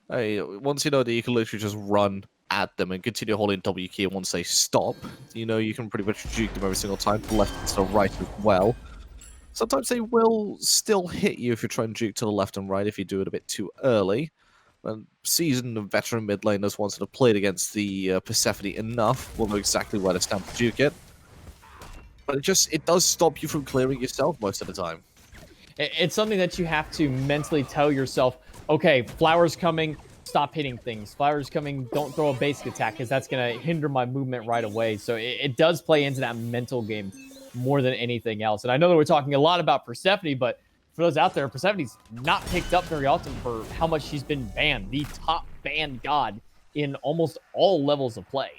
Hey, once you know that you can literally just run at them and continue holding W key, and once they stop, you know you can pretty much juke them every single time, to the left and to the right as well. Sometimes they will still hit you if you're trying to juke to the left and right if you do it a bit too early. And seasoned and veteran mid laners, ones that have played against the Persephone enough, will know exactly where to stand to juke it. But it does stop you from clearing yourself most of the time. It's something that you have to mentally tell yourself, okay, Flower's coming, stop hitting things. Flower's coming, don't throw a basic attack, because that's going to hinder my movement right away. So it does play into that mental game more than anything else. And I know that we're talking a lot about Persephone, but for those out there, Persephone's not picked up very often for how much she's been banned. The top banned god in almost all levels of play.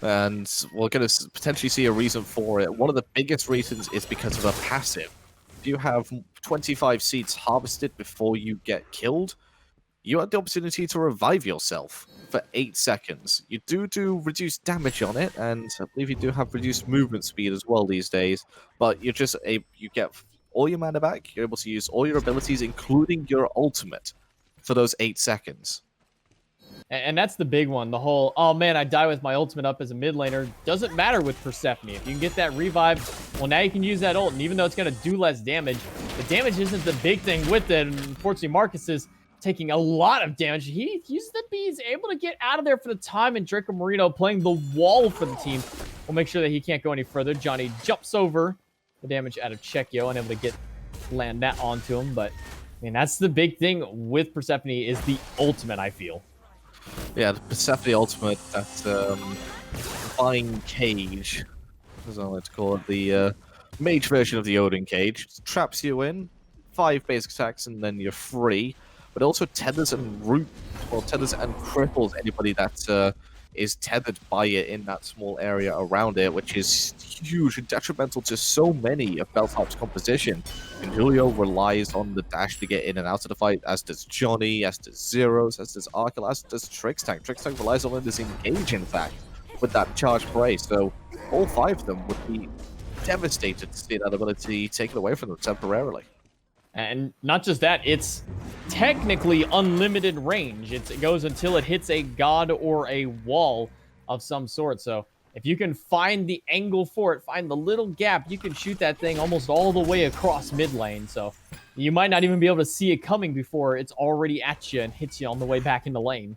And we're going to potentially see a reason for it. One of the biggest reasons is because of her passive. If you have 25 seeds harvested before you get killed, you have the opportunity to revive yourself for 8 seconds. You do reduced damage on it, and I believe you do have reduced movement speed as well these days. But you get all your mana back. You're able to use all your abilities, including your ultimate, for those 8 seconds. And that's the big one. The whole, oh man, I die with my ultimate up as a mid laner. Doesn't matter with Persephone. If you can get that revive, well, now you can use that ult. And even though it's going to do less damage, the damage isn't the big thing with it. And unfortunately, Marcus is taking a lot of damage. He uses the B. He's able to get out of there for the time. And Draco Marino playing the wall for the team will make sure that he can't go any further. Johnny jumps over the damage out of Chekio, unable to land that onto him. But, I mean, that's the big thing with Persephone is the ultimate, I feel. Yeah, the Persephone ultimate, that's Divine Cage, as I like to call it, the mage version of the Odin Cage. It traps you in, 5 basic attacks, and then you're free. But it also tethers and cripples anybody that is tethered by it in that small area around it, which is huge and detrimental to so many of Beltharp's composition. And Julio relies on the dash to get in and out of the fight, as does Johnny, as does Zeros, as does Arkell, as does Trix Tank. Trix Tank relies on this engage, in fact, with that charge play. So all 5 of them would be devastated to see that ability taken away from them temporarily. And not just that, it's technically unlimited range. It goes until it hits a god or a wall of some sort. So if you can find the angle for it, find the little gap, you can shoot that thing almost all the way across mid lane. So you might not even be able to see it coming before it's already at you and hits you on the way back into lane.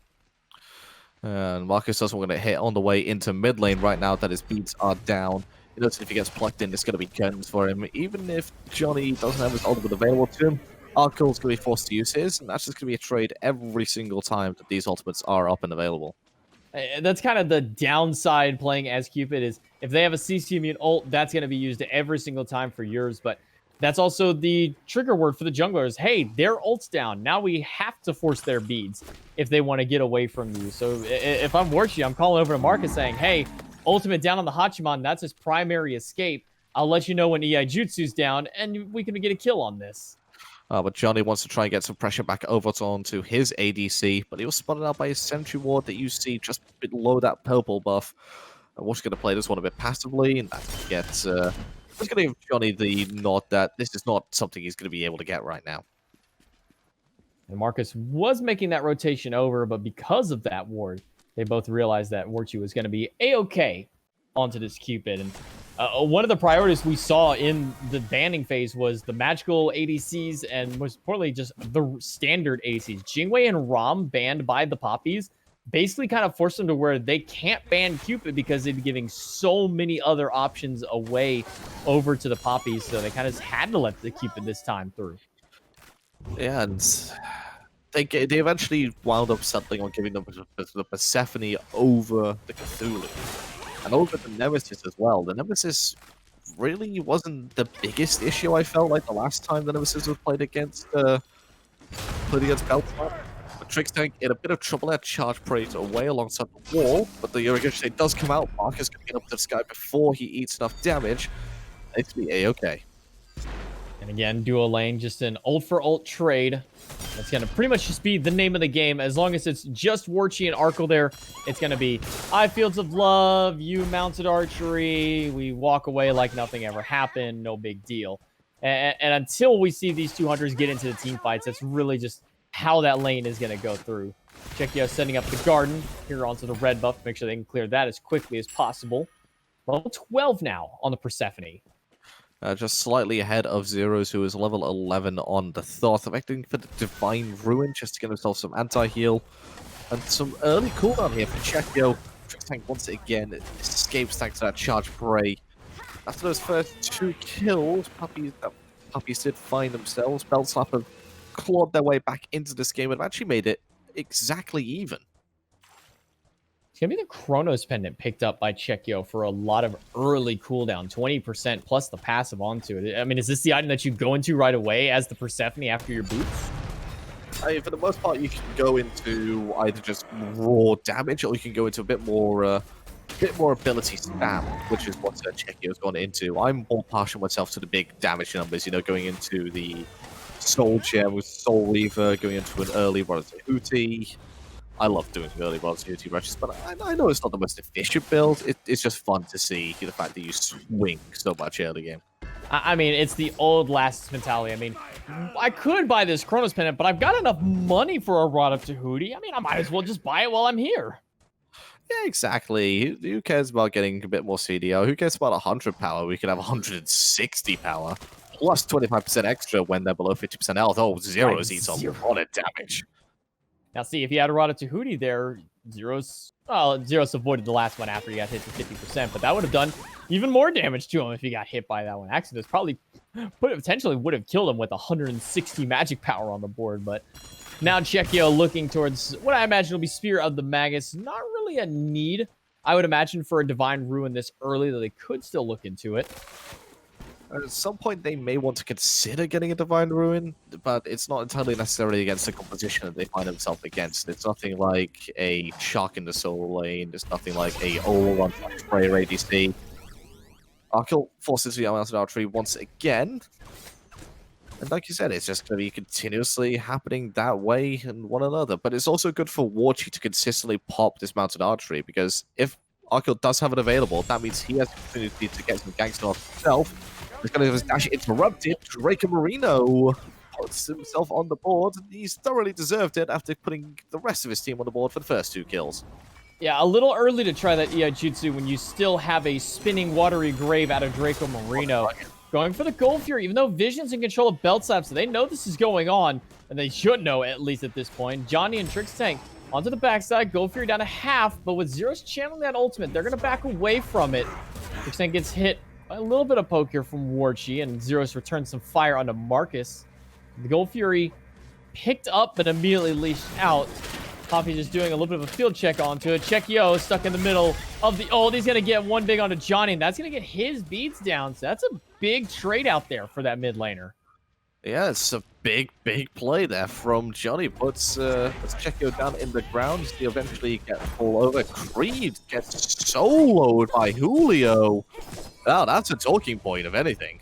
And Marcus doesn't want to hit on the way into mid lane right now that his beats are down. He knows if he gets plucked in, it's going to be guns for him. Even if Johnny doesn't have his ultimate available to him, Arkell's going to be forced to use his, and that's just going to be a trade every single time that these ultimates are up and available. That's kind of the downside playing as Cupid is if they have a CC immune ult, that's going to be used every single time for yours. But that's also the trigger word for the junglers. Hey, their ult's down. Now we have to force their beads if they want to get away from you. So if I'm Warchi, I'm calling over to Marcus saying, hey, ultimate down on the Hachiman. That's his primary escape. I'll let you know when EI Jutsu's down, and we can get a kill on this. But Johnny wants to try and get some pressure back over onto his ADC, but he was spotted out by his Sentry Ward that you see just below that purple buff. And Warchi's going to play this one a bit passively, and that gets... just going to give Johnny the nod that this is not something he's going to be able to get right now. And Marcus was making that rotation over, but because of that ward, they both realized that Warchi was going to be A-okay onto this Cupid. And one of the priorities we saw in the banning phase was the magical ADCs and most importantly just the standard ADCs. Jingwei and Rom banned by the Papis basically kind of forced them to where they can't ban Cupid because they'd be giving so many other options away over to the Papis. So they kind of just had to let the Cupid this time through. Yeah, and they eventually wound up settling on giving them the Persephone over the Cthulhu. And over the Nemesis as well. The Nemesis really wasn't the biggest issue, I felt like, the last time the Nemesis was played against Beltline. But Trickstank in a bit of trouble there, charge praise away alongside the wall, but the Ricochet does come out. Marcus can get up to the sky before he eats enough damage. It's the A-okay. And again, duo lane, just an ult for ult trade. That's going to pretty much just be the name of the game. As long as it's just Warchi and Arkle there, it's going to be I Fields of Love, you mounted archery, we walk away like nothing ever happened, no big deal. And until we see these 200s get into the team fights, that's really just how that lane is going to go through. Chekio setting up the garden here onto the red buff to make sure they can clear that as quickly as possible. Level 12 now on the Persephone. Just slightly ahead of Zeros, who is level 11 on the Thoth, affecting for the Divine Ruin, just to get himself some anti-heal. And some early cooldown here for Chekio. Trickstank once again escapes thanks to that charge prey. After those first 2 kills, Papis did find themselves. Belt Slapper clawed their way back into this game and actually made it exactly even. It's going to be the Chronos Pendant picked up by Chekio for a lot of early cooldown, 20% plus the passive onto it. I mean, is this the item that you go into right away as the Persephone after your boots? For the most part, you can go into either just raw damage, or you can go into a bit more ability spam, which is what Chekio's gone into. I'm more partial myself to the big damage numbers, you know, going into the Soul Gem with Soul Reaver, going into an early Hootie. I love doing early Hootie rushes, but I know it's not the most efficient build. It's just fun to see the fact that you swing so much early game. I mean, it's the old last mentality. I mean, I could buy this Chronos Pendant, but I've got enough money for a Rod of Tahuti. I mean, I might as well just buy it while I'm here. Yeah, exactly. Who cares about getting a bit more CDO? Who cares about 100 power? We could have 160 power. Plus 25% extra when they're below 50% health. Oh, Zeros eats a lot of damage. Now, see, if you had a Rod of Tahuti there, Zeros avoided the last one after he got hit to 50%, but that would have done even more damage to him if he got hit by that one. Exodus probably potentially would have killed him with 160 magic power on the board, but now Chekio looking towards what I imagine will be Spear of the Magus. Not really a need, I would imagine, for a Divine Ruin this early, though they could still look into it. At some point, they may want to consider getting a Divine Ruin, but it's not entirely necessarily against the composition that they find themselves against. It's nothing like a Shark in the Soul Lane. It's nothing like a All-One Spray ADC. Arkle forces the Mounted Archery once again. And like you said, it's just going to be continuously happening that way and one another. But it's also good for Warchi to consistently pop this Mounted Archery, because if Arkle does have it available, that means he has the opportunity to get some ganks off himself. He's going to have his dash interrupted. Draco Marino puts himself on the board. He's thoroughly deserved it after putting the rest of his team on the board for the first 2 kills. Yeah, a little early to try that EI Jutsu when you still have a spinning watery grave out of Draco Marino. Going for the Gold Fury, even though Vision's in control of Belt Slap, so they know this is going on, and they should know at least at this point. Johnny and Trickstank onto the backside, Gold Fury down to half, but with Zeros channeling that ultimate, they're going to back away from it. Trickstank gets hit by a little bit of poke here from Warchi, and Zeros returns some fire onto Marcus. The Gold Fury picked up but immediately leashed out. Papis just doing a little bit of a field check onto it. Checkio stuck in the middle of the ult. He's going to get one big onto Johnny, and that's going to get his beats down. So that's a big trade out there for that mid laner. Yeah, it's a big play there from Johnny. Puts Checkio down in the ground. He eventually gets all over. Creed gets soloed by Julio. Wow, that's a talking point, if anything.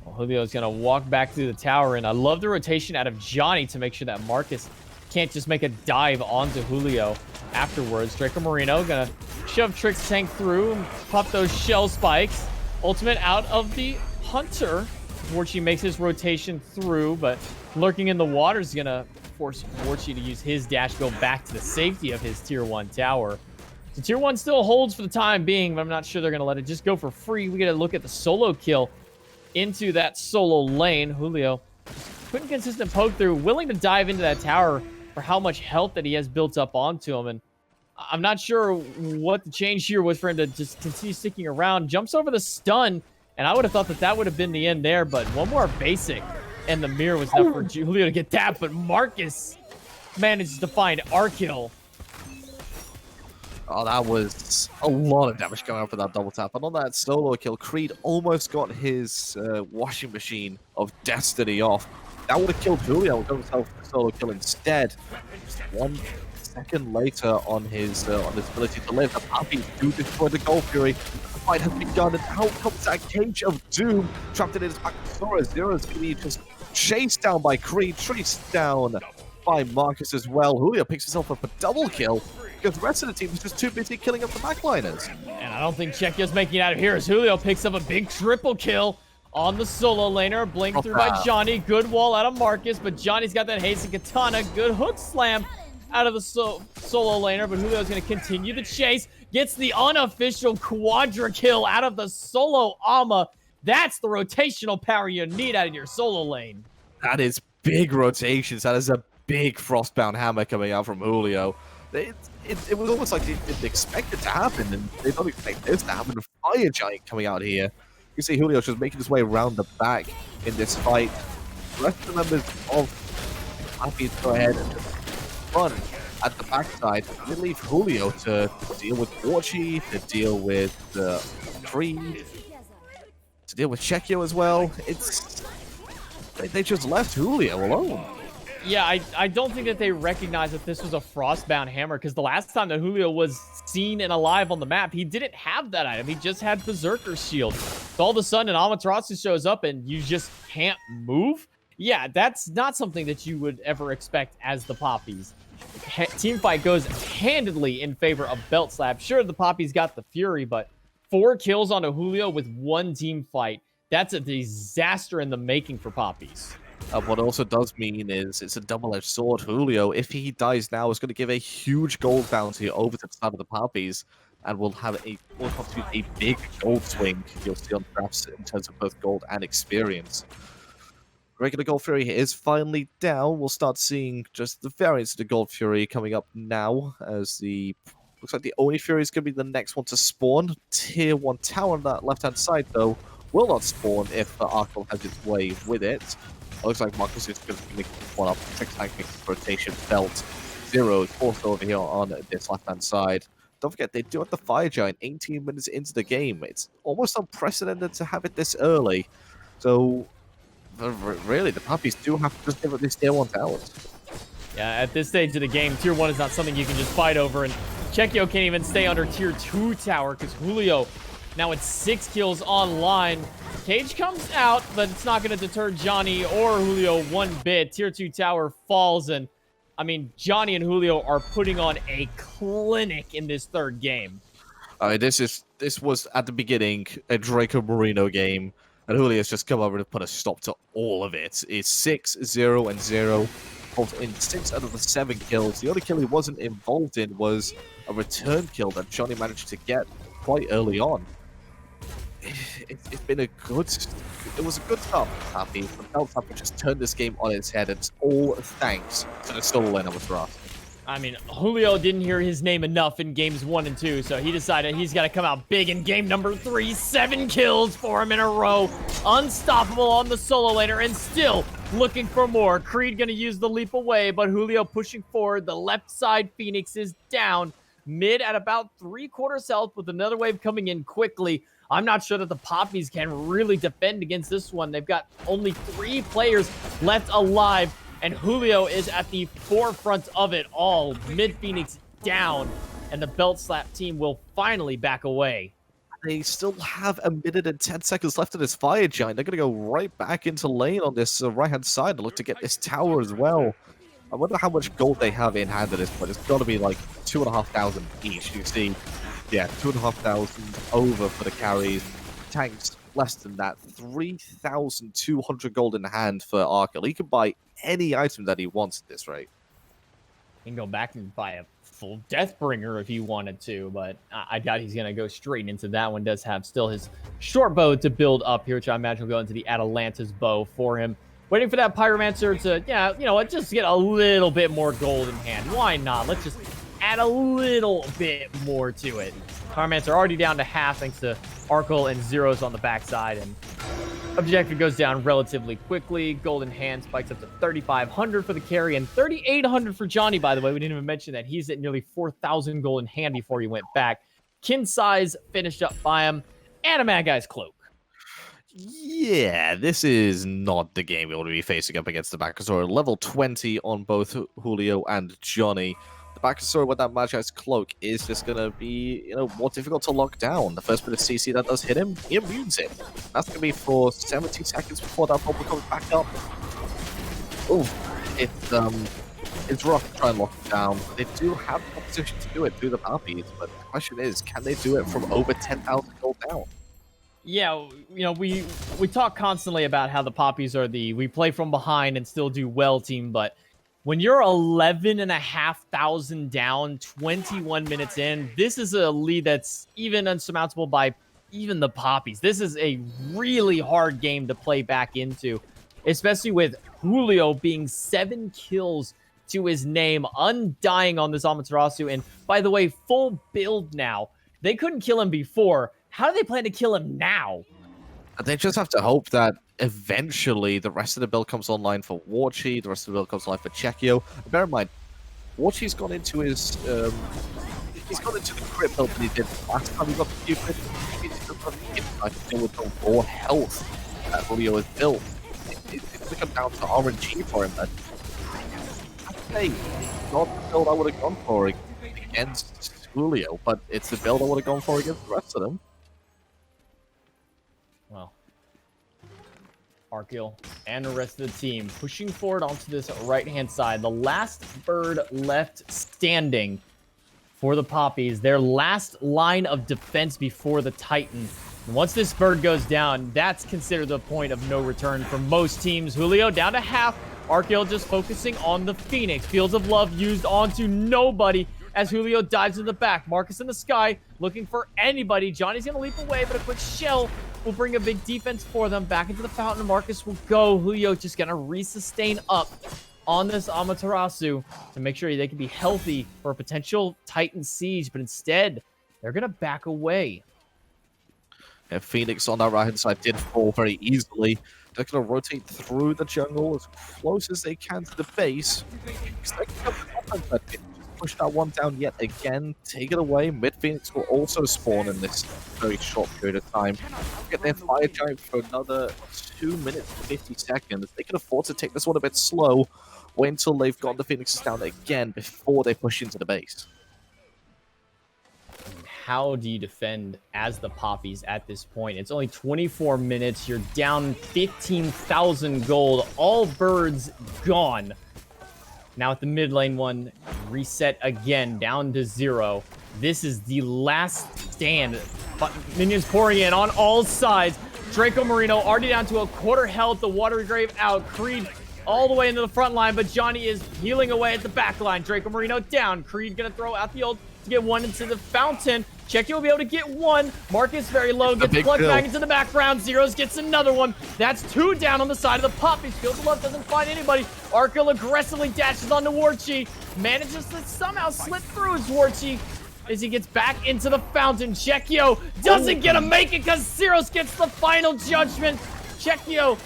Well, Julio's going to walk back through the tower, and I love the rotation out of Johnny to make sure that Marcus can't just make a dive onto Julio afterwards. Draco Marino going to shove Trick's tank through and pop those shell spikes. Ultimate out of the Hunter before she makes his rotation through, but lurking in the water is going to force Vorchi to use his dash, go back to the safety of his tier 1 tower. So tier 1 still holds for the time being, but I'm not sure they're going to let it just go for free. We get a look at the solo kill into that solo lane. Julio putting consistent poke through, willing to dive into that tower for how much health that he has built up onto him. And I'm not sure what the change here was for him to just continue sticking around. Jumps over the stun, and I would have thought that that would have been the end there, but one more basic, and the mirror was enough for Julio to get that, but Marcus manages to find our kill. Oh, that was a lot of damage going out for that double tap. And on that solo kill, Creed almost got his washing machine of destiny off. That would have killed Julio and got himself a solo kill instead. Just 1 second later on his ability to live, the Papis do destroy the Gold Fury. The fight has begun, and out comes that Cage of Doom, trapped in his back. Zero's gonna be just chased down by Creed, chased down by Marcus as well. Julio picks himself up a double kill because the rest of the team is just too busy killing up the backliners. And I don't think Checkio's making it out of here as Julio picks up a big triple kill on the solo laner. Blink through by Johnny. Good wall out of Marcus, but Johnny's got that haste and katana. Good hook slam out of the solo laner, but Julio's going to continue the chase. Gets the unofficial quadra kill out of the solo Alma. That's the rotational power you need out of your solo lane. That is big rotations. That is a big Frostbound hammer coming out from Julio. It was almost like they didn't expect it to happen, and they don't expect this to happen. A Fire Giant coming out here. You see Julio just making his way around the back in this fight. The rest of the members of Happy to go ahead and just run at the backside. They leave Julio to deal with Vorchi, to deal with Creed, to deal with Checkio as well. They just left Julio alone. Yeah, I don't think that they recognize that this was a Frostbound hammer, because the last time that Julio was seen and alive on the map, he didn't have that item. He just had Berserker's Shield. So all of a sudden, an Amaterasu shows up and you just can't move? Yeah, that's not something that you would ever expect as the Papis. Teamfight goes handedly in favor of Belt Slap. Sure, the Papis got the Fury, but 4 kills onto Julio with 1 team fight. That's a disaster in the making for Papis. What it also does mean is it's a double-edged sword. Julio, if he dies now, is going to give a huge gold bounty over to the side of the Papis, and will have a big gold swing you'll see on drafts in terms of both gold and experience. Regular Gold Fury is finally down. We'll start seeing just the variants of the Gold Fury coming up now, as looks like the Oni Fury is going to be the next one to spawn. Tier 1 tower on that left-hand side, though, will not spawn if Arkle has its way with it. It looks like Marcus is going to make one up. Tank makes rotation. Belt. Zero is also over here on this left-hand side. Don't forget, they do have the Fire Giant 18 minutes into the game. It's almost unprecedented to have it this early. So, really, the Papis do have to just give up these tier 1 towers. Yeah, at this stage of the game, tier 1 is not something you can just fight over, and Checkio can't even stay under tier 2 tower because Julio now with 6 kills online. Cage comes out, but it's not going to deter Johnny or Julio one bit. Tier 2 tower falls, and I mean, Johnny and Julio are putting on a clinic in this 3rd game. This was at the beginning a Draco Marino game, and Julio's just come over to put a stop to all of it. It's 6-0-0, both in 6 out of the 7 kills. The only kill he wasn't involved in was a return kill that Johnny managed to get quite early on. It's been a good... It was a good start for Happy. The Belt Slap just turned this game on its head. It's all thanks to the solo lane of Draft. I mean, Julio didn't hear his name enough in games 1 and 2, so he decided he's got to come out big in game number 3. 7 kills for him in a row. Unstoppable on the solo laner, and still looking for more. Creed gonna use the leap away, but Julio pushing forward. The left side Phoenix is down. Mid at about 3/4 health with another wave coming in quickly. I'm not sure that the Papis can really defend against this one. They've got only 3 players left alive, and Julio is at the forefront of it all. Mid Phoenix down, and the Belt Slap team will finally back away. They still have 1 minute and 10 seconds left in this fire giant. They're going to go right back into lane on this right-hand side and look to get this tower as well. I wonder how much gold they have in hand at this point. It's got to be like 2,500 each. You see, yeah, 2,500 over for the carries. Tanks, less than that. 3,200 gold in hand for Arkell. He can buy any item that he wants at this rate. He can go back and buy a full Deathbringer if he wanted to, but I doubt he's going to go straight into that one. Does have still his short bow to build up here, which I imagine will go into the Atalanta's bow for him. Waiting for that Pyromancer to, yeah, you know what, just get a little bit more gold in hand. Why not? Let's just add a little bit more to it. Pyromancer already down to half thanks to Arkell and Zeros on the backside, and objective goes down relatively quickly. Golden hand spikes up to 3,500 for the carry and 3,800 for Johnny, by the way. We didn't even mention that he's at nearly 4,000 gold in hand before he went back. Kin size finished up by him, and a Mad Guy's Cloak. Yeah, this is not the game we want to be facing up against the Bacchusor. Level 20 on both Julio and Johnny. The Bacchusor with that Magi's Cloak is just going to be, you know, more difficult to lock down. The first bit of CC that does hit him, he immunes it. That's going to be for 70 seconds before that bubble comes back up. Ooh, it's rough to try and lock it down. They do have the position to do it through the Papis, but the question is, can they do it from over 10,000 gold down? Yeah, you know, we talk constantly about how the Papis are the we play from behind and still do well team, but when you're 11,500 down, 21 minutes in, this is a lead that's even unsurmountable by even the Papis. This is a really hard game to play back into, especially with Julio being 7 kills to his name, undying on this Amaterasu, and by the way, full build now. They couldn't kill him before. How do they plan to kill him now? They just have to hope that eventually the rest of the build comes online for Warchi, the rest of the build comes online for Chekio. Bear in mind, Warchi's gone into his he's gone into the crit build that he did last time he got the Cupid. He's still got to deal with the raw health that Julio has built. It's going to come down to RNG for him. I'd say not the build I would have gone for against Julio, but it's the build I would have gone for against the rest of them. Well, Arkell and the rest of the team pushing forward onto this right-hand side. The last bird left standing for the Papis. Their last line of defense before the Titan. And once this bird goes down, that's considered the point of no return for most teams. Julio down to half. Arkell just focusing on the Phoenix. Fields of Love used onto nobody as Julio dives in the back. Marcus in the sky looking for anybody. Johnny's going to leap away, but a quick shell will bring a big defense for them. Back into the fountain, Marcus will go. Julio just going to resustain up on this Amaterasu to make sure they can be healthy for a potential Titan siege, but instead, they're going to back away. Yeah, Phoenix on that right-hand side did fall very easily. They're going to rotate through the jungle as close as they can to the base. Push that one down yet again, take it away. Mid Phoenix will also spawn in this very short period of time. Get their fire giant for another 2 minutes and 50 seconds. They can afford to take this one a bit slow. Wait until they've got the Phoenixes down again before they push into the base. How do you defend as the Papis at this point? It's only 24 minutes. You're down 15,000 gold. All birds gone. Now at the mid lane one, reset again, down to 0. This is the last stand. Minions pouring in on all sides. Draco Marino already down to a quarter health. The Watery Grave out. Creed all the way into the front line, but Johnny is healing away at the back line. Draco Marino down. Creed gonna throw out the ult to get one into the fountain. Checky will be able to get one. Marcus very low, gets plugged back into the background. Zeros gets another one. That's 2 down on the side of the Papis. Fields of Love doesn't find anybody. Arkell aggressively dashes onto Warchi. Manages to somehow slip through his Warchi as he gets back into the fountain. Chekio doesn't get to make it because Zeros gets the final judgment. Chekio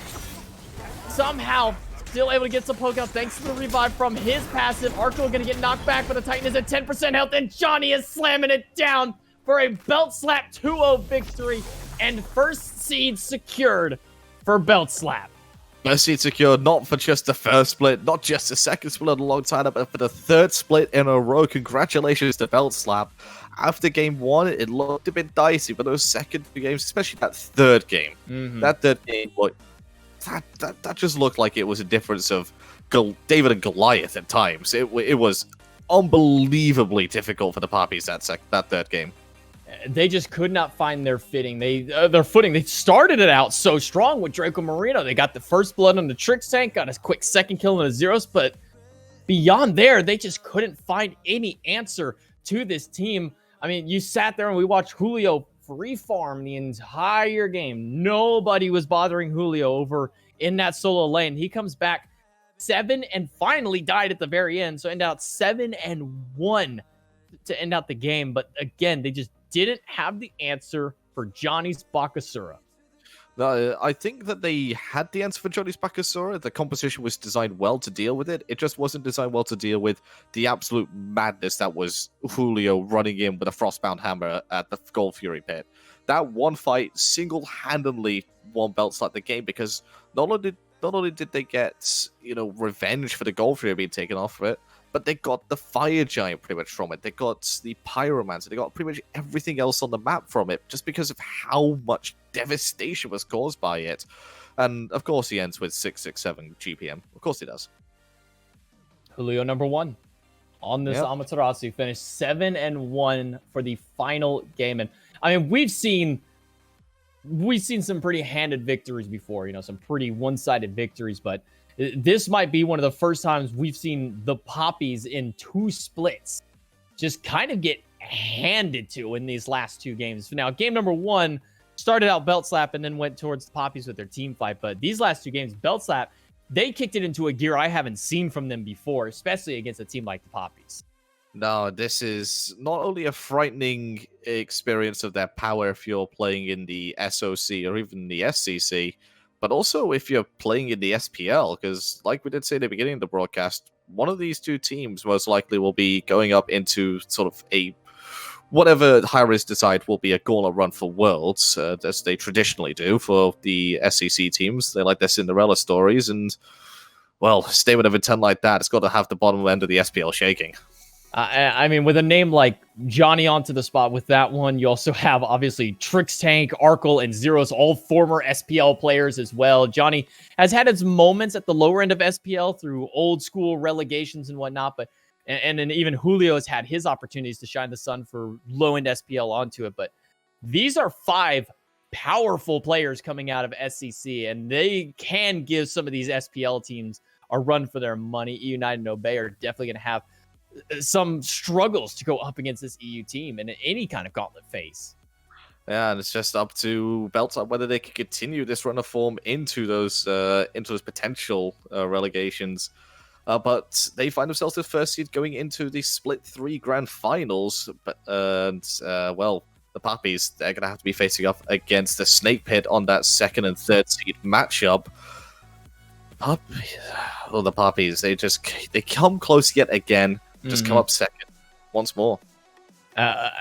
somehow still able to get some poke out thanks to the revive from his passive. Arco going to get knocked back, but the Titan is at 10% health, and Johnny is slamming it down for a belt slap 2-0 victory, and first seed secured for belt slap. First seed secured, not for just the first split, not just the second split alongside it, but for the third split in a row. Congratulations to Belt Slap. After game one, it looked a bit dicey, but those second two games, especially that third game, that third game, that just looked like it was a difference of David and Goliath at times. It was unbelievably difficult for the Papis that third game. They just could not find their footing. Their footing. They started it out so strong with Draco Marino. They got the first blood on the Tricks tank, got a quick second kill on a Zeros, but beyond there, they just couldn't find any answer to this team. I mean, you sat there and we watched Julio free farm the entire game. Nobody was bothering Julio over in that solo lane. He comes back 7 and finally died at the very end. So end out 7-1 to end out the game. But again, they just didn't have the answer for Johnny's Bakasura. I think that they had the answer for Johnny's Bakasura. The composition was designed well to deal with it. It just wasn't designed well to deal with the absolute madness that was Julio running in with a Frostbound Hammer at the Gold Fury pit. That one fight single-handedly won Belt Slap the game, because not only did they get, revenge for the Gold Fury being taken off of it, but they got the Fire Giant pretty much from it. They got the Pyromancer. They got pretty much everything else on the map from it, just because of how much devastation was caused by it. And, of course, he ends with 667 GPM. Of course he does. Julio number 1 on this Amaterasu finished 7-1 for the final game. And, I mean, we've seen some pretty handed victories before, some pretty one-sided victories, but this might be one of the first times we've seen the Papis in 2 splits just kind of get handed to in these last 2 games. Now, game number 1 started out Belt Slap and then went towards the Papis with their team fight. But these last 2 games, Belt Slap, they kicked it into a gear I haven't seen from them before, especially against a team like the Papis. No, this is not only a frightening experience of their power if you're playing in the SOC or even the SCC, but also if you're playing in the SPL, because like we did say at the beginning of the broadcast, one of these 2 teams most likely will be going up into sort of a whatever hi-rez decide will be a gauntlet run for Worlds, as they traditionally do for the SCC teams. They like their Cinderella stories, and, well, stay with an intent like that, it's got to have the bottom end of the SPL shaking. I mean, with a name like Johnny onto the spot with that one, you also have, obviously, Trix Tank, Arkle, and Zeros, all former SPL players as well. Johnny has had his moments at the lower end of SPL through old school relegations and whatnot, but and then even Julio has had his opportunities to shine the sun for low-end SPL onto it. But these are 5 powerful players coming out of SCC, and they can give some of these SPL teams a run for their money. EU United and Obey are definitely going to have some struggles to go up against this EU team in any kind of gauntlet phase. Yeah, and it's just up to Belt Slap whether they can continue this run of form into those potential relegations. But they find themselves the first seed going into the Split 3 Grand Finals. Well, the Papis, they're going to have to be facing off against the Snake Pit on that 2nd and 3rd seed matchup. The Papis, they come close yet again. Just come up 2nd once more.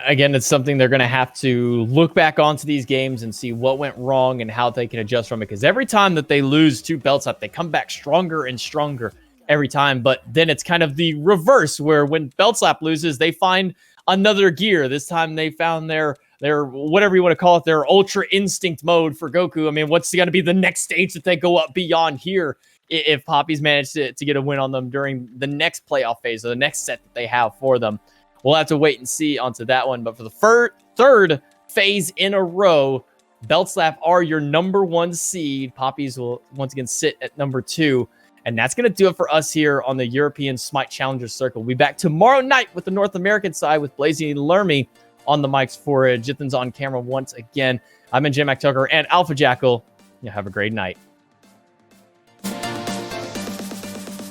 Again, it's something they're going to have to look back onto these games and see what went wrong and how they can adjust from it. Because every time that they lose 2 belts up, they come back stronger and stronger every time. But then it's kind of the reverse, where when Belt Slap loses, they find another gear. This time they found their whatever you want to call it, their Ultra Instinct mode for Goku. I mean, what's going to be the next stage that they go up beyond here if Papis manage to get a win on them during the next playoff phase or the next set that they have for them? We'll have to wait and see onto that one. But for the third phase in a row, Belt Slap are your number 1 seed. Papis will once again sit at number 2. And that's going to do it for us here on the European SMITE Challenger Circle. We'll be back tomorrow night with the North American side with Blazing Lermy on the mics for Jithan's on camera once again. I'm in J Mac Tucker and Alpha Jackal. You have a great night.